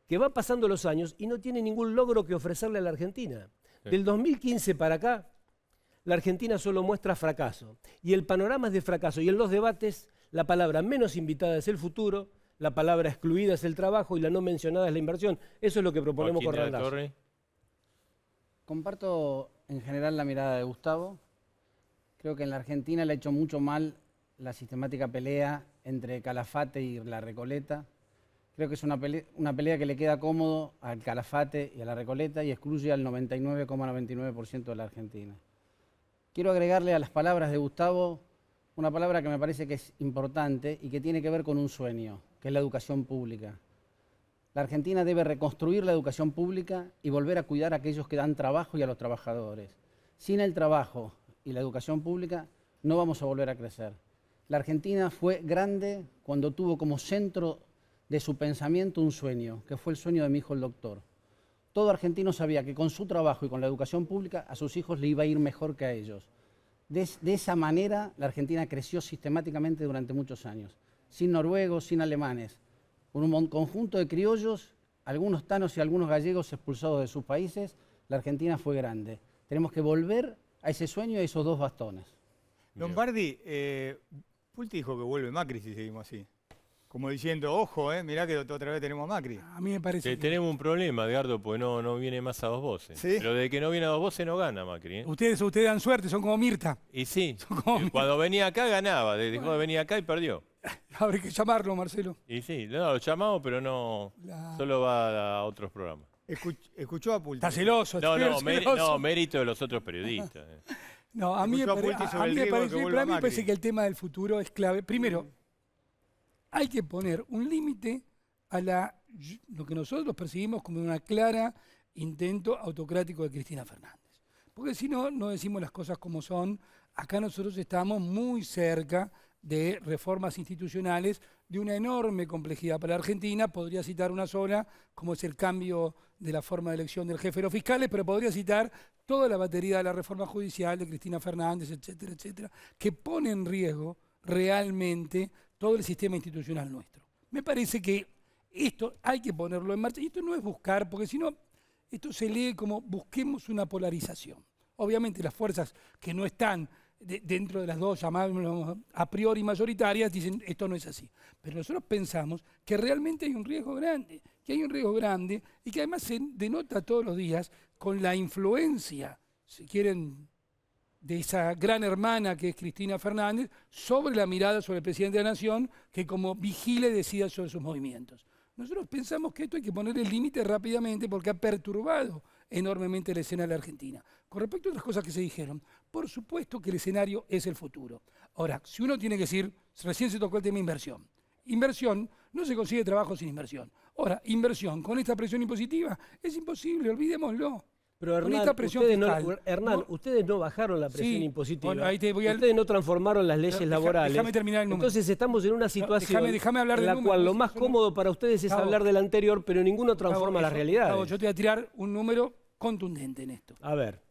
que va pasando los años y no tiene ningún logro que ofrecerle a la Argentina. Del 2015 para acá, la Argentina solo muestra fracaso. Y el panorama es de fracaso. Y en los debates, la palabra menos invitada es el futuro, la palabra excluida es el trabajo y la no mencionada es la inversión. Eso es lo que proponemos con Randazzo. Comparto en general la mirada de Gustavo. Creo que en la Argentina le ha hecho mucho mal la sistemática pelea entre Calafate y la Recoleta. Creo que es una pelea que le queda cómodo al Calafate y a la Recoleta y excluye al 99,99% de la Argentina. Quiero agregarle a las palabras de Gustavo una palabra que me parece que es importante y que tiene que ver con un sueño, que es la educación pública. La Argentina debe reconstruir la educación pública y volver a cuidar a aquellos que dan trabajo y a los trabajadores. Sin el trabajo y la educación pública no vamos a volver a crecer. La Argentina fue grande cuando tuvo como centro de su pensamiento un sueño, que fue el sueño de mi hijo el doctor. Todo argentino sabía que con su trabajo y con la educación pública a sus hijos le iba a ir mejor que a ellos. De esa manera la Argentina creció sistemáticamente durante muchos años, sin noruegos, sin alemanes, con un conjunto de criollos, algunos tanos y algunos gallegos expulsados de sus países. La Argentina fue grande. Tenemos que volver a ese sueño y a esos 2 bastones. Lombardi, Pulti dijo que vuelve Macri si seguimos así. Como diciendo, ojo, mirá que otra vez tenemos a Macri. A mí me parece que tenemos un problema, Edgardo, porque no viene más a 2 voces. ¿Sí? Pero desde que no viene a 2 voces no gana Macri. Ustedes dan suerte, son como Mirta. Y sí, cuando venía acá ganaba, dejó de venir acá y perdió. Habrá que llamarlo, Marcelo. Y sí, lo llamamos, pero no, solo va a otros programas. Escuchó a Pulti. Está celoso. No, mérito de los otros periodistas. No, a mí me parece que el tema del futuro es clave. Primero, hay que poner un límite a lo que nosotros percibimos como una clara intento autocrático de Cristina Fernández. Porque si no, no decimos las cosas como son. Acá nosotros estamos muy cerca de reformas institucionales de una enorme complejidad para la Argentina. Podría citar una sola, como es el cambio de la forma de elección del jefe de los fiscales, pero podría citar toda la batería de la reforma judicial de Cristina Fernández, etcétera, etcétera, que pone en riesgo realmente todo el sistema institucional nuestro. Me parece que esto hay que ponerlo en marcha. Y esto no es buscar, porque si no, esto se lee como busquemos una polarización. Obviamente las fuerzas que no están dentro de las 2 llamadas a priori mayoritarias dicen esto no es así. Pero nosotros pensamos que realmente hay un riesgo grande, y que además se denota todos los días con la influencia si quieren, de esa gran hermana que es Cristina Fernández, sobre la mirada sobre el presidente de la Nación, que como vigile decida sobre sus movimientos. Nosotros pensamos que esto hay que ponerle límite rápidamente porque ha perturbado enormemente la escena de la Argentina. Con respecto a otras cosas que se dijeron, por supuesto que el escenario es el futuro. Ahora, si uno tiene que decir, recién se tocó el tema inversión. Inversión, no se consigue trabajo sin inversión. Ahora, inversión con esta presión impositiva es imposible, olvidémoslo. Pero Con Hernán, esta presión fiscal, ustedes no bajaron la presión Sí, impositiva. bueno, ahí te voy a- Ustedes no transformaron las leyes laborales. Déjame terminar el número. Entonces estamos en una situación déjame hablar en del la número, cual lo no, más eso no- cómodo para ustedes es Gustavo, hablar del anterior, pero ninguno transforma las realidades. Gustavo, yo te voy a tirar un número contundente en esto. A ver.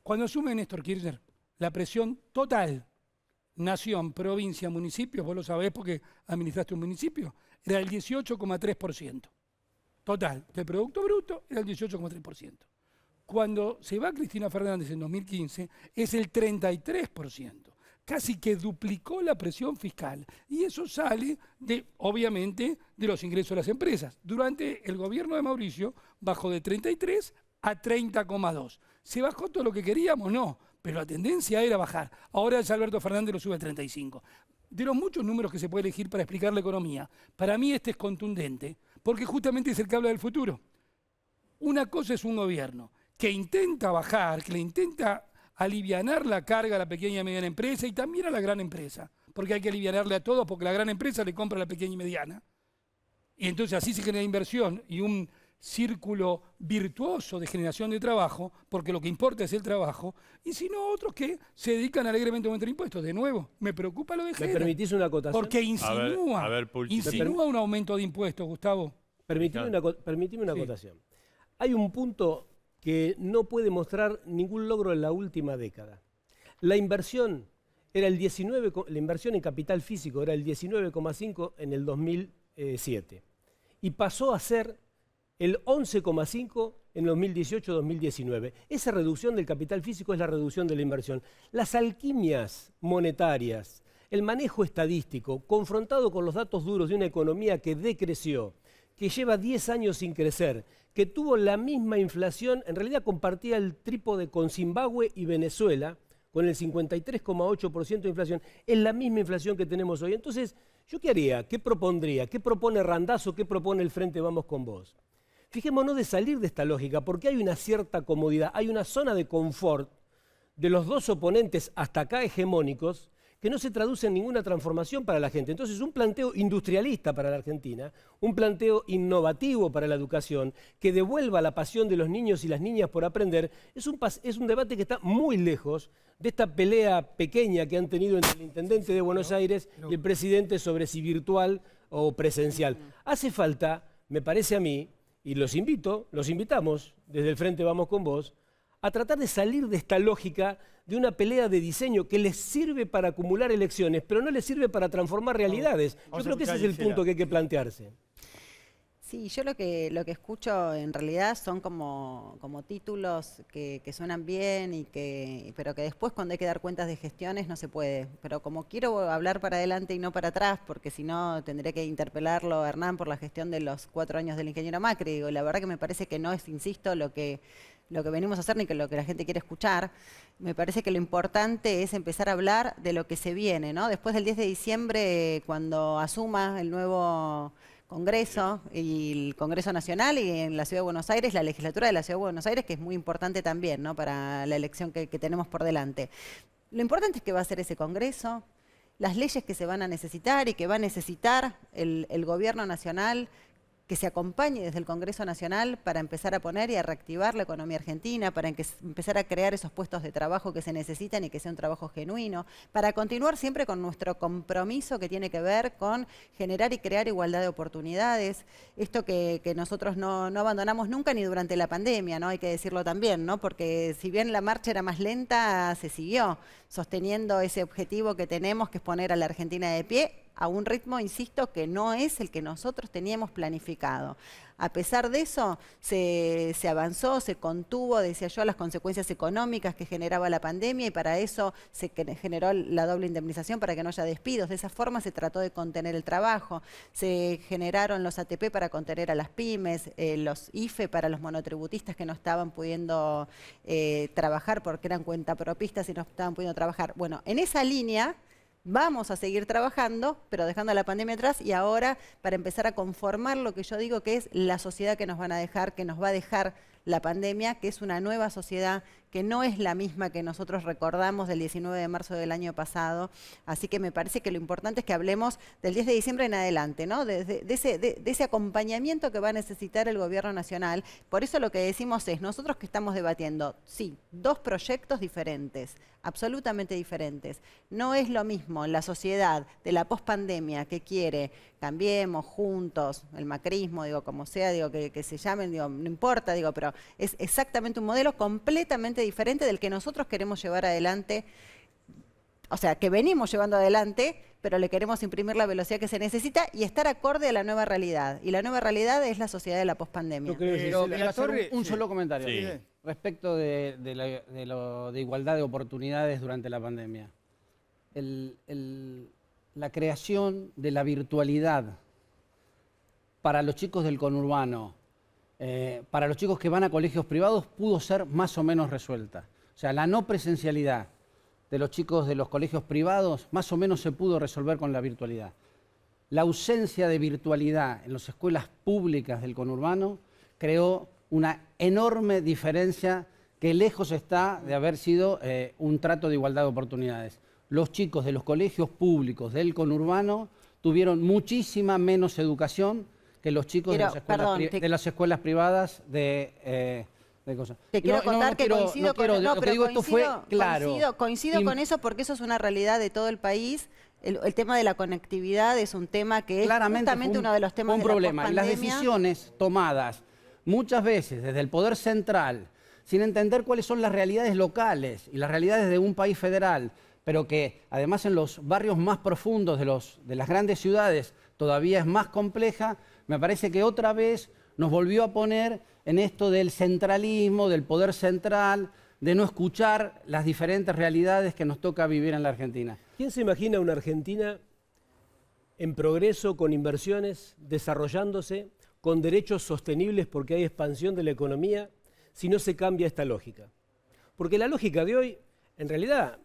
Cuando asume Néstor Kirchner, la presión total, nación, provincia, municipio, vos lo sabés porque administraste un municipio, era el 18,3%. Total, del Producto Bruto era el 18,3%. Cuando se va Cristina Fernández en 2015, es el 33%. Casi que duplicó la presión fiscal. Y eso sale, obviamente, de los ingresos de las empresas. Durante el gobierno de Mauricio, bajó de 33 a 30,2. ¿Se bajó todo lo que queríamos? No, pero la tendencia era bajar. Ahora es Alberto Fernández lo sube a 35. De los muchos números que se puede elegir para explicar la economía, para mí este es contundente, porque justamente es el que habla del futuro. Una cosa es un gobierno que intenta bajar, que le intenta alivianar la carga a la pequeña y mediana empresa y también a la gran empresa, porque hay que alivianarle a todos, porque la gran empresa le compra a la pequeña y mediana. Y entonces así se genera inversión y un círculo virtuoso de generación de trabajo, porque lo que importa es el trabajo, y si no otros que se dedican alegremente a aumentar impuestos. De nuevo, me preocupa lo de ¿Me Heller, permitís una acotación? porque insinúa, a ver, Pulchi. insinúa un aumento de impuestos, Gustavo. Permitime una Sí. acotación. Hay un punto que no puede mostrar ningún logro en la última década. La inversión la inversión en capital físico era el 19,5 en el 2007 y pasó a ser el 11,5 en 2018-2019. Esa reducción del capital físico es la reducción de la inversión. Las alquimias monetarias, el manejo estadístico, confrontado con los datos duros de una economía que decreció, que lleva 10 años sin crecer, que tuvo la misma inflación, en realidad compartía el trípode con Zimbabue y Venezuela, con el 53,8% de inflación, es la misma inflación que tenemos hoy. Entonces, ¿yo qué haría? ¿Qué propondría? ¿Qué propone Randazzo? ¿Qué propone el Frente Vamos con Vos? Fijémonos de salir de esta lógica, porque hay una cierta comodidad, hay una zona de confort de los dos oponentes hasta acá hegemónicos, que no se traduce en ninguna transformación para la gente. Entonces, un planteo industrialista para la Argentina, un planteo innovativo para la educación, que devuelva la pasión de los niños y las niñas por aprender, es un debate que está muy lejos de esta pelea pequeña que han tenido entre el intendente de Buenos Aires y el presidente sobre si virtual o presencial. Hace falta, me parece a mí, y los invitamos desde el Frente Vamos con Vos, a tratar de salir de esta lógica de una pelea de diseño que les sirve para acumular elecciones, pero no les sirve para transformar realidades. Yo creo que ese es el punto que hay que plantearse. Sí, yo lo que escucho en realidad son como títulos que suenan bien, pero que después cuando hay que dar cuentas de gestiones no se puede. Pero como quiero hablar para adelante y no para atrás, porque si no tendré que interpelarlo a Hernán por la gestión de los 4 años del ingeniero Macri, digo, la verdad que me parece que no es, insisto, lo que venimos a hacer ni que lo que la gente quiere escuchar. Me parece que lo importante es empezar a hablar de lo que se viene, ¿no? Después del 10 de diciembre, cuando asuma el nuevo Congreso y el Congreso Nacional y en la Ciudad de Buenos Aires, la legislatura de la Ciudad de Buenos Aires, que es muy importante también, ¿no?, para la elección que tenemos por delante. Lo importante es que va a ser ese Congreso, las leyes que se van a necesitar y que va a necesitar el Gobierno Nacional, que se acompañe desde el Congreso Nacional para empezar a poner y a reactivar la economía argentina, para empezar a crear esos puestos de trabajo que se necesitan y que sea un trabajo genuino, para continuar siempre con nuestro compromiso que tiene que ver con generar y crear igualdad de oportunidades, esto que nosotros no abandonamos nunca ni durante la pandemia, ¿no? Hay que decirlo también, ¿no? Porque si bien la marcha era más lenta, se siguió sosteniendo ese objetivo que tenemos, que es poner a la Argentina de pie, a un ritmo, insisto, que no es el que nosotros teníamos planificado. A pesar de eso, se avanzó, se contuvo, decía yo, las consecuencias económicas que generaba la pandemia y para eso se generó la doble indemnización para que no haya despidos. De esa forma se trató de contener el trabajo. Se generaron los ATP para contener a las pymes, los IFE para los monotributistas que no estaban pudiendo trabajar porque eran cuentapropistas y no estaban pudiendo trabajar. Bueno, en esa línea vamos a seguir trabajando, pero dejando la pandemia atrás y ahora para empezar a conformar lo que yo digo que es la sociedad que nos van a dejar, que nos va a dejar la pandemia, que es una nueva sociedad que no es la misma que nosotros recordamos del 19 de marzo del año pasado. Así que me parece que lo importante es que hablemos del 10 de diciembre en adelante, ¿no? de ese acompañamiento que va a necesitar el gobierno nacional. Por eso lo que decimos es, nosotros que estamos debatiendo, sí, dos proyectos diferentes, absolutamente diferentes. No es lo mismo la sociedad de la pospandemia que quiere cambiemos juntos, el macrismo, digo, como sea, digo, que se llamen, digo, no importa, digo, pero es exactamente un modelo completamente diferente del que nosotros queremos llevar adelante, o sea, que venimos llevando adelante, pero le queremos imprimir la velocidad que se necesita y estar acorde a la nueva realidad. Y la nueva realidad es la sociedad de la pospandemia. Pero quiero hacer un solo comentario Sí. respecto de igualdad de oportunidades durante la pandemia. La creación de la virtualidad para los chicos del conurbano, para los chicos que van a colegios privados, pudo ser más o menos resuelta. O sea, la no presencialidad de los chicos de los colegios privados más o menos se pudo resolver con la virtualidad. La ausencia de virtualidad en las escuelas públicas del conurbano creó una enorme diferencia que lejos está de haber sido un trato de igualdad de oportunidades. Los chicos de los colegios públicos del conurbano tuvieron muchísima menos educación que los chicos de las escuelas privadas de cosas. Te quiero contar que coincido coincido con eso porque eso es una realidad de todo el país. El tema de la conectividad es un tema que es justamente uno de los temas de la problema. Y las decisiones tomadas muchas veces desde el poder central, sin entender cuáles son las realidades locales y las realidades de un país federal, pero que además en los barrios más profundos de las grandes ciudades todavía es más compleja, me parece que otra vez nos volvió a poner en esto del centralismo, del poder central, de no escuchar las diferentes realidades que nos toca vivir en la Argentina. ¿Quién se imagina una Argentina en progreso, con inversiones, desarrollándose, con derechos sostenibles porque hay expansión de la economía, si no se cambia esta lógica? Porque la lógica de hoy, en realidad,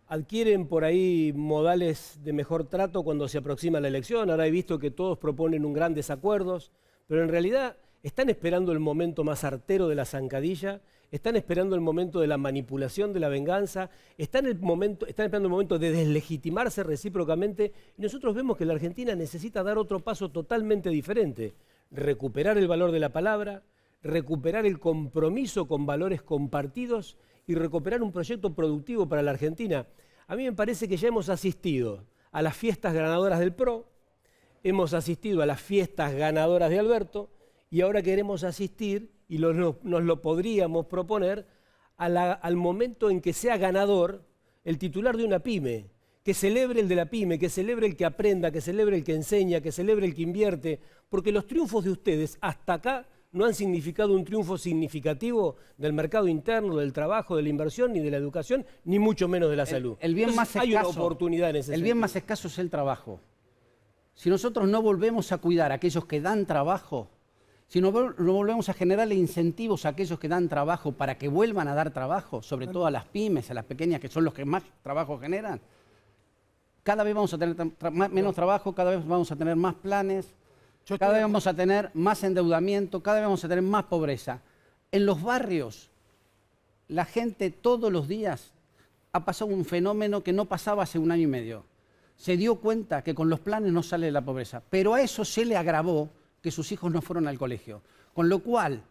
adquieren por ahí modales de mejor trato cuando se aproxima la elección. Ahora he visto que todos proponen un gran desacuerdos, pero en realidad están esperando el momento más artero de la zancadilla, están esperando el momento de la manipulación, de la venganza, están esperando el momento de deslegitimarse recíprocamente, y nosotros vemos que la Argentina necesita dar otro paso totalmente diferente, recuperar el valor de la palabra, recuperar el compromiso con valores compartidos y recuperar un proyecto productivo para la Argentina. A mí me parece que ya hemos asistido a las fiestas ganadoras del PRO, hemos asistido a las fiestas ganadoras de Alberto y ahora queremos asistir, y nos lo podríamos proponer, al momento en que sea ganador el titular de una pyme, que celebre el de la pyme, que celebre el que aprenda, que celebre el que enseña, que celebre el que invierte, porque los triunfos de ustedes hasta acá no han significado un triunfo significativo del mercado interno, del trabajo, de la inversión, ni de la educación, ni mucho menos de la salud. El bien más escaso, hay una oportunidad en ese sentido. El bien más escaso es el trabajo. Si nosotros no volvemos a cuidar a aquellos que dan trabajo, si no volvemos a generarle incentivos a aquellos que dan trabajo para que vuelvan a dar trabajo, sobre todo a las pymes, a las pequeñas, que son los que más trabajo generan, cada vez vamos a tener menos trabajo, cada vez vamos a tener más planes, cada vez vamos a tener más endeudamiento, cada vez vamos a tener más pobreza. En los barrios, la gente todos los días ha pasado un fenómeno que no pasaba hace un año y medio. Se dio cuenta que con los planes no sale de la pobreza, pero a eso se le agravó que sus hijos no fueron al colegio. Con lo cual,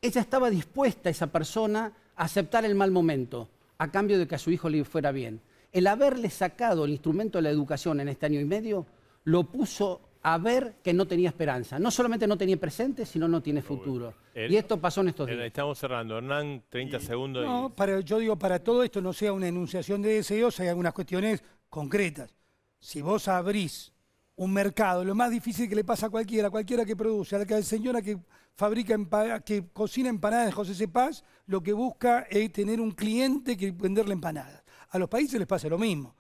ella estaba dispuesta, esa persona, a aceptar el mal momento, a cambio de que a su hijo le fuera bien. El haberle sacado el instrumento de la educación en este año y medio, lo puso a ver que no tenía esperanza. No solamente no tenía presente, sino no tiene futuro. Y esto pasó en estos días. Estamos cerrando. Hernán, 30 segundos. No, yo digo, para todo esto no sea una enunciación de deseos, hay algunas cuestiones concretas. Si vos abrís un mercado, lo más difícil que le pasa a cualquiera que produce, a la señora que fabrica que cocina empanadas de José Cepaz, lo que busca es tener un cliente que venderle empanadas. A los países les pasa lo mismo.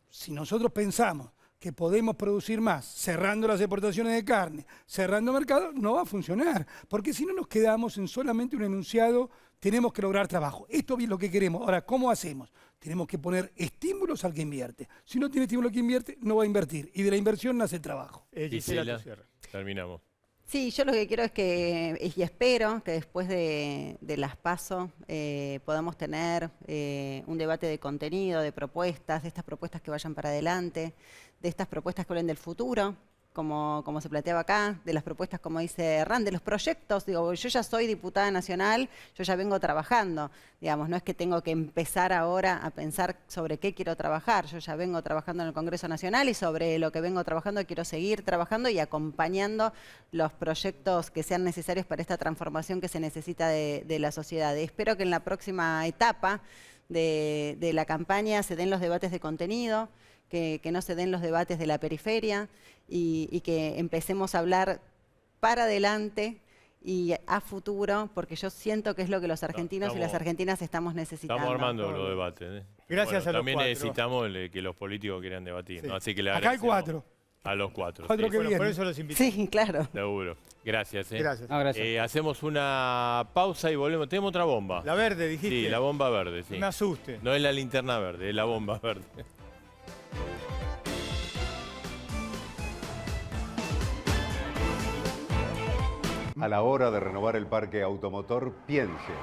Si nosotros pensamos que podemos producir más cerrando las exportaciones de carne, cerrando mercados, no va a funcionar. Porque si no nos quedamos en solamente un enunciado, tenemos que lograr trabajo. Esto es lo que queremos. Ahora, ¿cómo hacemos? Tenemos que poner estímulos al que invierte. Si no tiene estímulo al que invierte, no va a invertir. Y de la inversión nace el trabajo. Gisela, terminamos. Sí, yo lo que quiero es que, y espero que después de las PASO podamos tener un debate de contenido, de propuestas, de estas propuestas que vayan para adelante, de estas propuestas que hablen del futuro, como se planteaba acá, de las propuestas, como dice Hernán, de los proyectos. Digo, yo ya soy diputada nacional, yo ya vengo trabajando. Digamos, no es que tengo que empezar ahora a pensar sobre qué quiero trabajar. Yo ya vengo trabajando en el Congreso Nacional y sobre lo que vengo trabajando quiero seguir trabajando y acompañando los proyectos que sean necesarios para esta transformación que se necesita de la sociedad. Espero que en la próxima etapa de la campaña se den los debates de contenido, que no se den los debates de la periferia y que empecemos a hablar para adelante y a futuro, porque yo siento que es lo que los argentinos y las argentinas estamos necesitando. Estamos armando los debates. Gracias a los también cuatro. Necesitamos que los políticos quieran debatir, Sí. ¿no? Así que le Acá hay agradecemos 4. a los 4. Cuatro que vienen. Por eso los invité. Sí, claro. Seguro. Gracias. Gracias. No, gracias. Hacemos una pausa y volvemos. Tenemos otra bomba. La verde, dijiste. Sí, la bomba verde, sí. Me asuste. No es la linterna verde, es la bomba verde. A la hora de renovar el parque automotor, piense.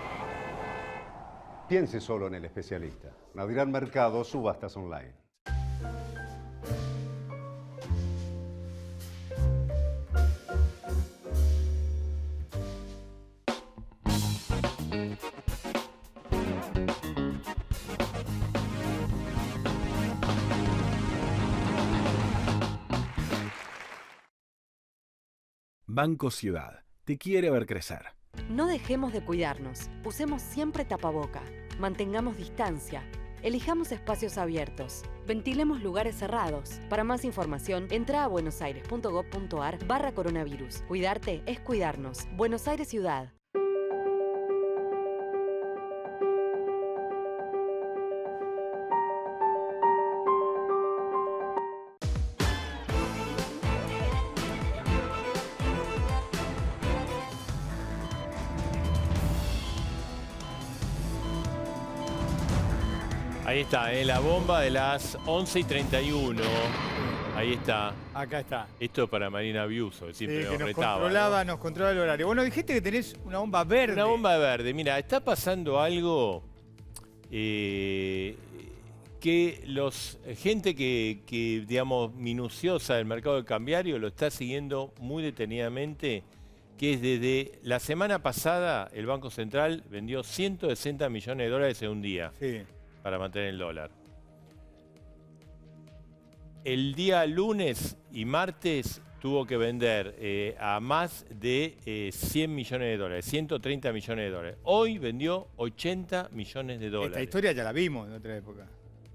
Piense solo en el especialista. Nadirán Mercado, subastas online. Banco Ciudad. Te quiere ver crecer. No dejemos de cuidarnos. Usemos siempre tapaboca. Mantengamos distancia. Elijamos espacios abiertos. Ventilemos lugares cerrados. Para más información, entra a buenosaires.gov.ar/coronavirus. Cuidarte es cuidarnos. Buenos Aires Ciudad. Ahí está, la bomba de las 11:31. Ahí está. Acá está. Esto es para Marina Biuso, que siempre que nos nos retaba. controlaba, ¿no? nos controlaba el horario. Bueno, dijiste que tenés una bomba verde. Una bomba verde. Mira, está pasando algo que gente que, digamos, minuciosa del mercado del cambiario lo está siguiendo muy detenidamente, que es desde la semana pasada el Banco Central vendió 160 millones de dólares en un día. Sí. Para mantener el dólar. El día lunes y martes tuvo que vender a más de 100 millones de dólares, 130 millones de dólares. Hoy vendió 80 millones de dólares. Esta historia ya la vimos en otra época.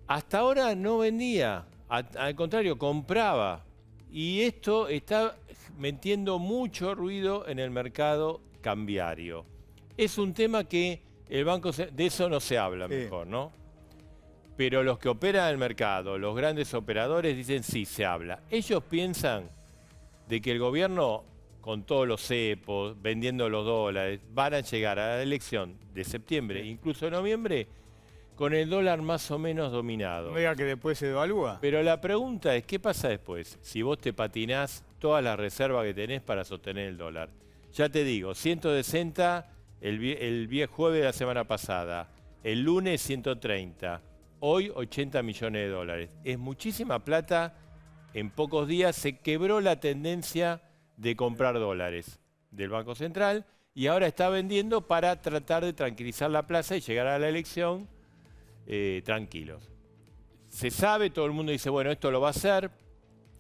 Hasta ahora no vendía, al contrario, compraba. Y esto está metiendo mucho ruido en el mercado cambiario. Es un tema que el banco, de eso no se habla mejor, ¿no? Pero los que operan el mercado, los grandes operadores, dicen sí, se habla. Ellos piensan de que el gobierno, con todos los cepos, vendiendo los dólares, van a llegar a la elección de septiembre, incluso de noviembre, con el dólar más o menos dominado. No diga que después se devalúa. Pero la pregunta es, ¿qué pasa después? Si vos te patinás todas las reservas que tenés para sostener el dólar. Ya te digo, 160 el jueves de la semana pasada, el lunes 130. Hoy 80 millones de dólares. Es muchísima plata. En pocos días se quebró la tendencia de comprar dólares del Banco Central y ahora está vendiendo para tratar de tranquilizar la plaza y llegar a la elección tranquilos. Se sabe, todo el mundo dice, bueno, esto lo va a hacer.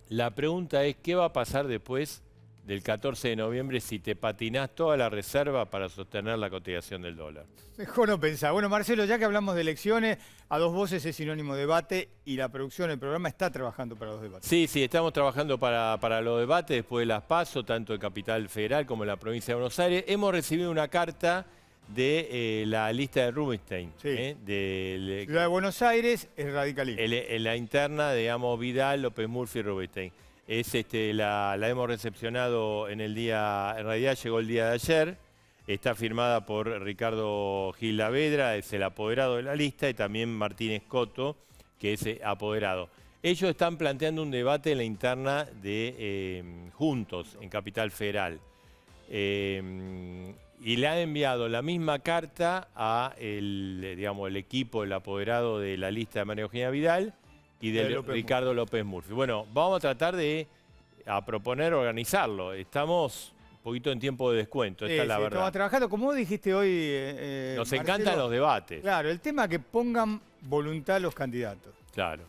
La pregunta es, ¿qué va a pasar después del 14 de noviembre si te patinás toda la reserva para sostener la cotización del dólar. Mejor no pensar. Bueno, Marcelo, ya que hablamos de elecciones, a dos voces es sinónimo de debate y la producción del programa está trabajando para los debates. Sí, estamos trabajando para los debates después de las PASO, tanto en Capital Federal como en la provincia de Buenos Aires. Hemos recibido una carta de la lista de Rubinstein. Sí. Ciudad de Buenos Aires es radicalismo. La interna, digamos, Vidal, López Murphy y Rubinstein. La hemos recepcionado en realidad llegó el día de ayer. Está firmada por Ricardo Gil Lavedra, es el apoderado de la lista, y también Martín Escoto, que es apoderado. Ellos están planteando un debate en la interna de Juntos, en Capital Federal. Y le han enviado la misma carta a el equipo, el apoderado de la lista de María Eugenia Vidal y de Ricardo López Murphy. Bueno, vamos a tratar de proponer organizarlo. Estamos un poquito en tiempo de descuento, esta es la verdad. Estamos trabajando, como vos dijiste hoy, Nos Marcelo, encantan los debates. Claro, el tema es que pongan voluntad los candidatos. Claro.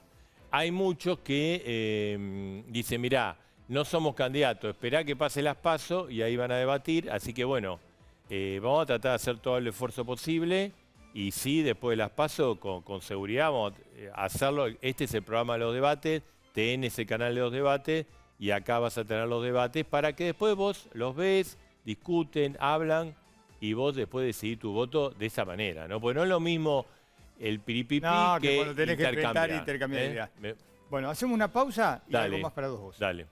Hay muchos que dicen, mirá, no somos candidatos, esperá que pase las PASO y ahí van a debatir. Así que bueno, vamos a tratar de hacer todo el esfuerzo posible. Y sí, después de las PASO, con seguridad vamos a hacerlo. Este es el programa de los debates, TN es el canal de los debates, y acá vas a tener los debates para que después vos los ves, discuten, hablan, y vos después decidís tu voto de esa manera, ¿no? Porque no es lo mismo el piripipí que cuando tenés que intercambiar intercambiar ideas. Bueno, hacemos una pausa y Dale, algo más para dos voces. Dale.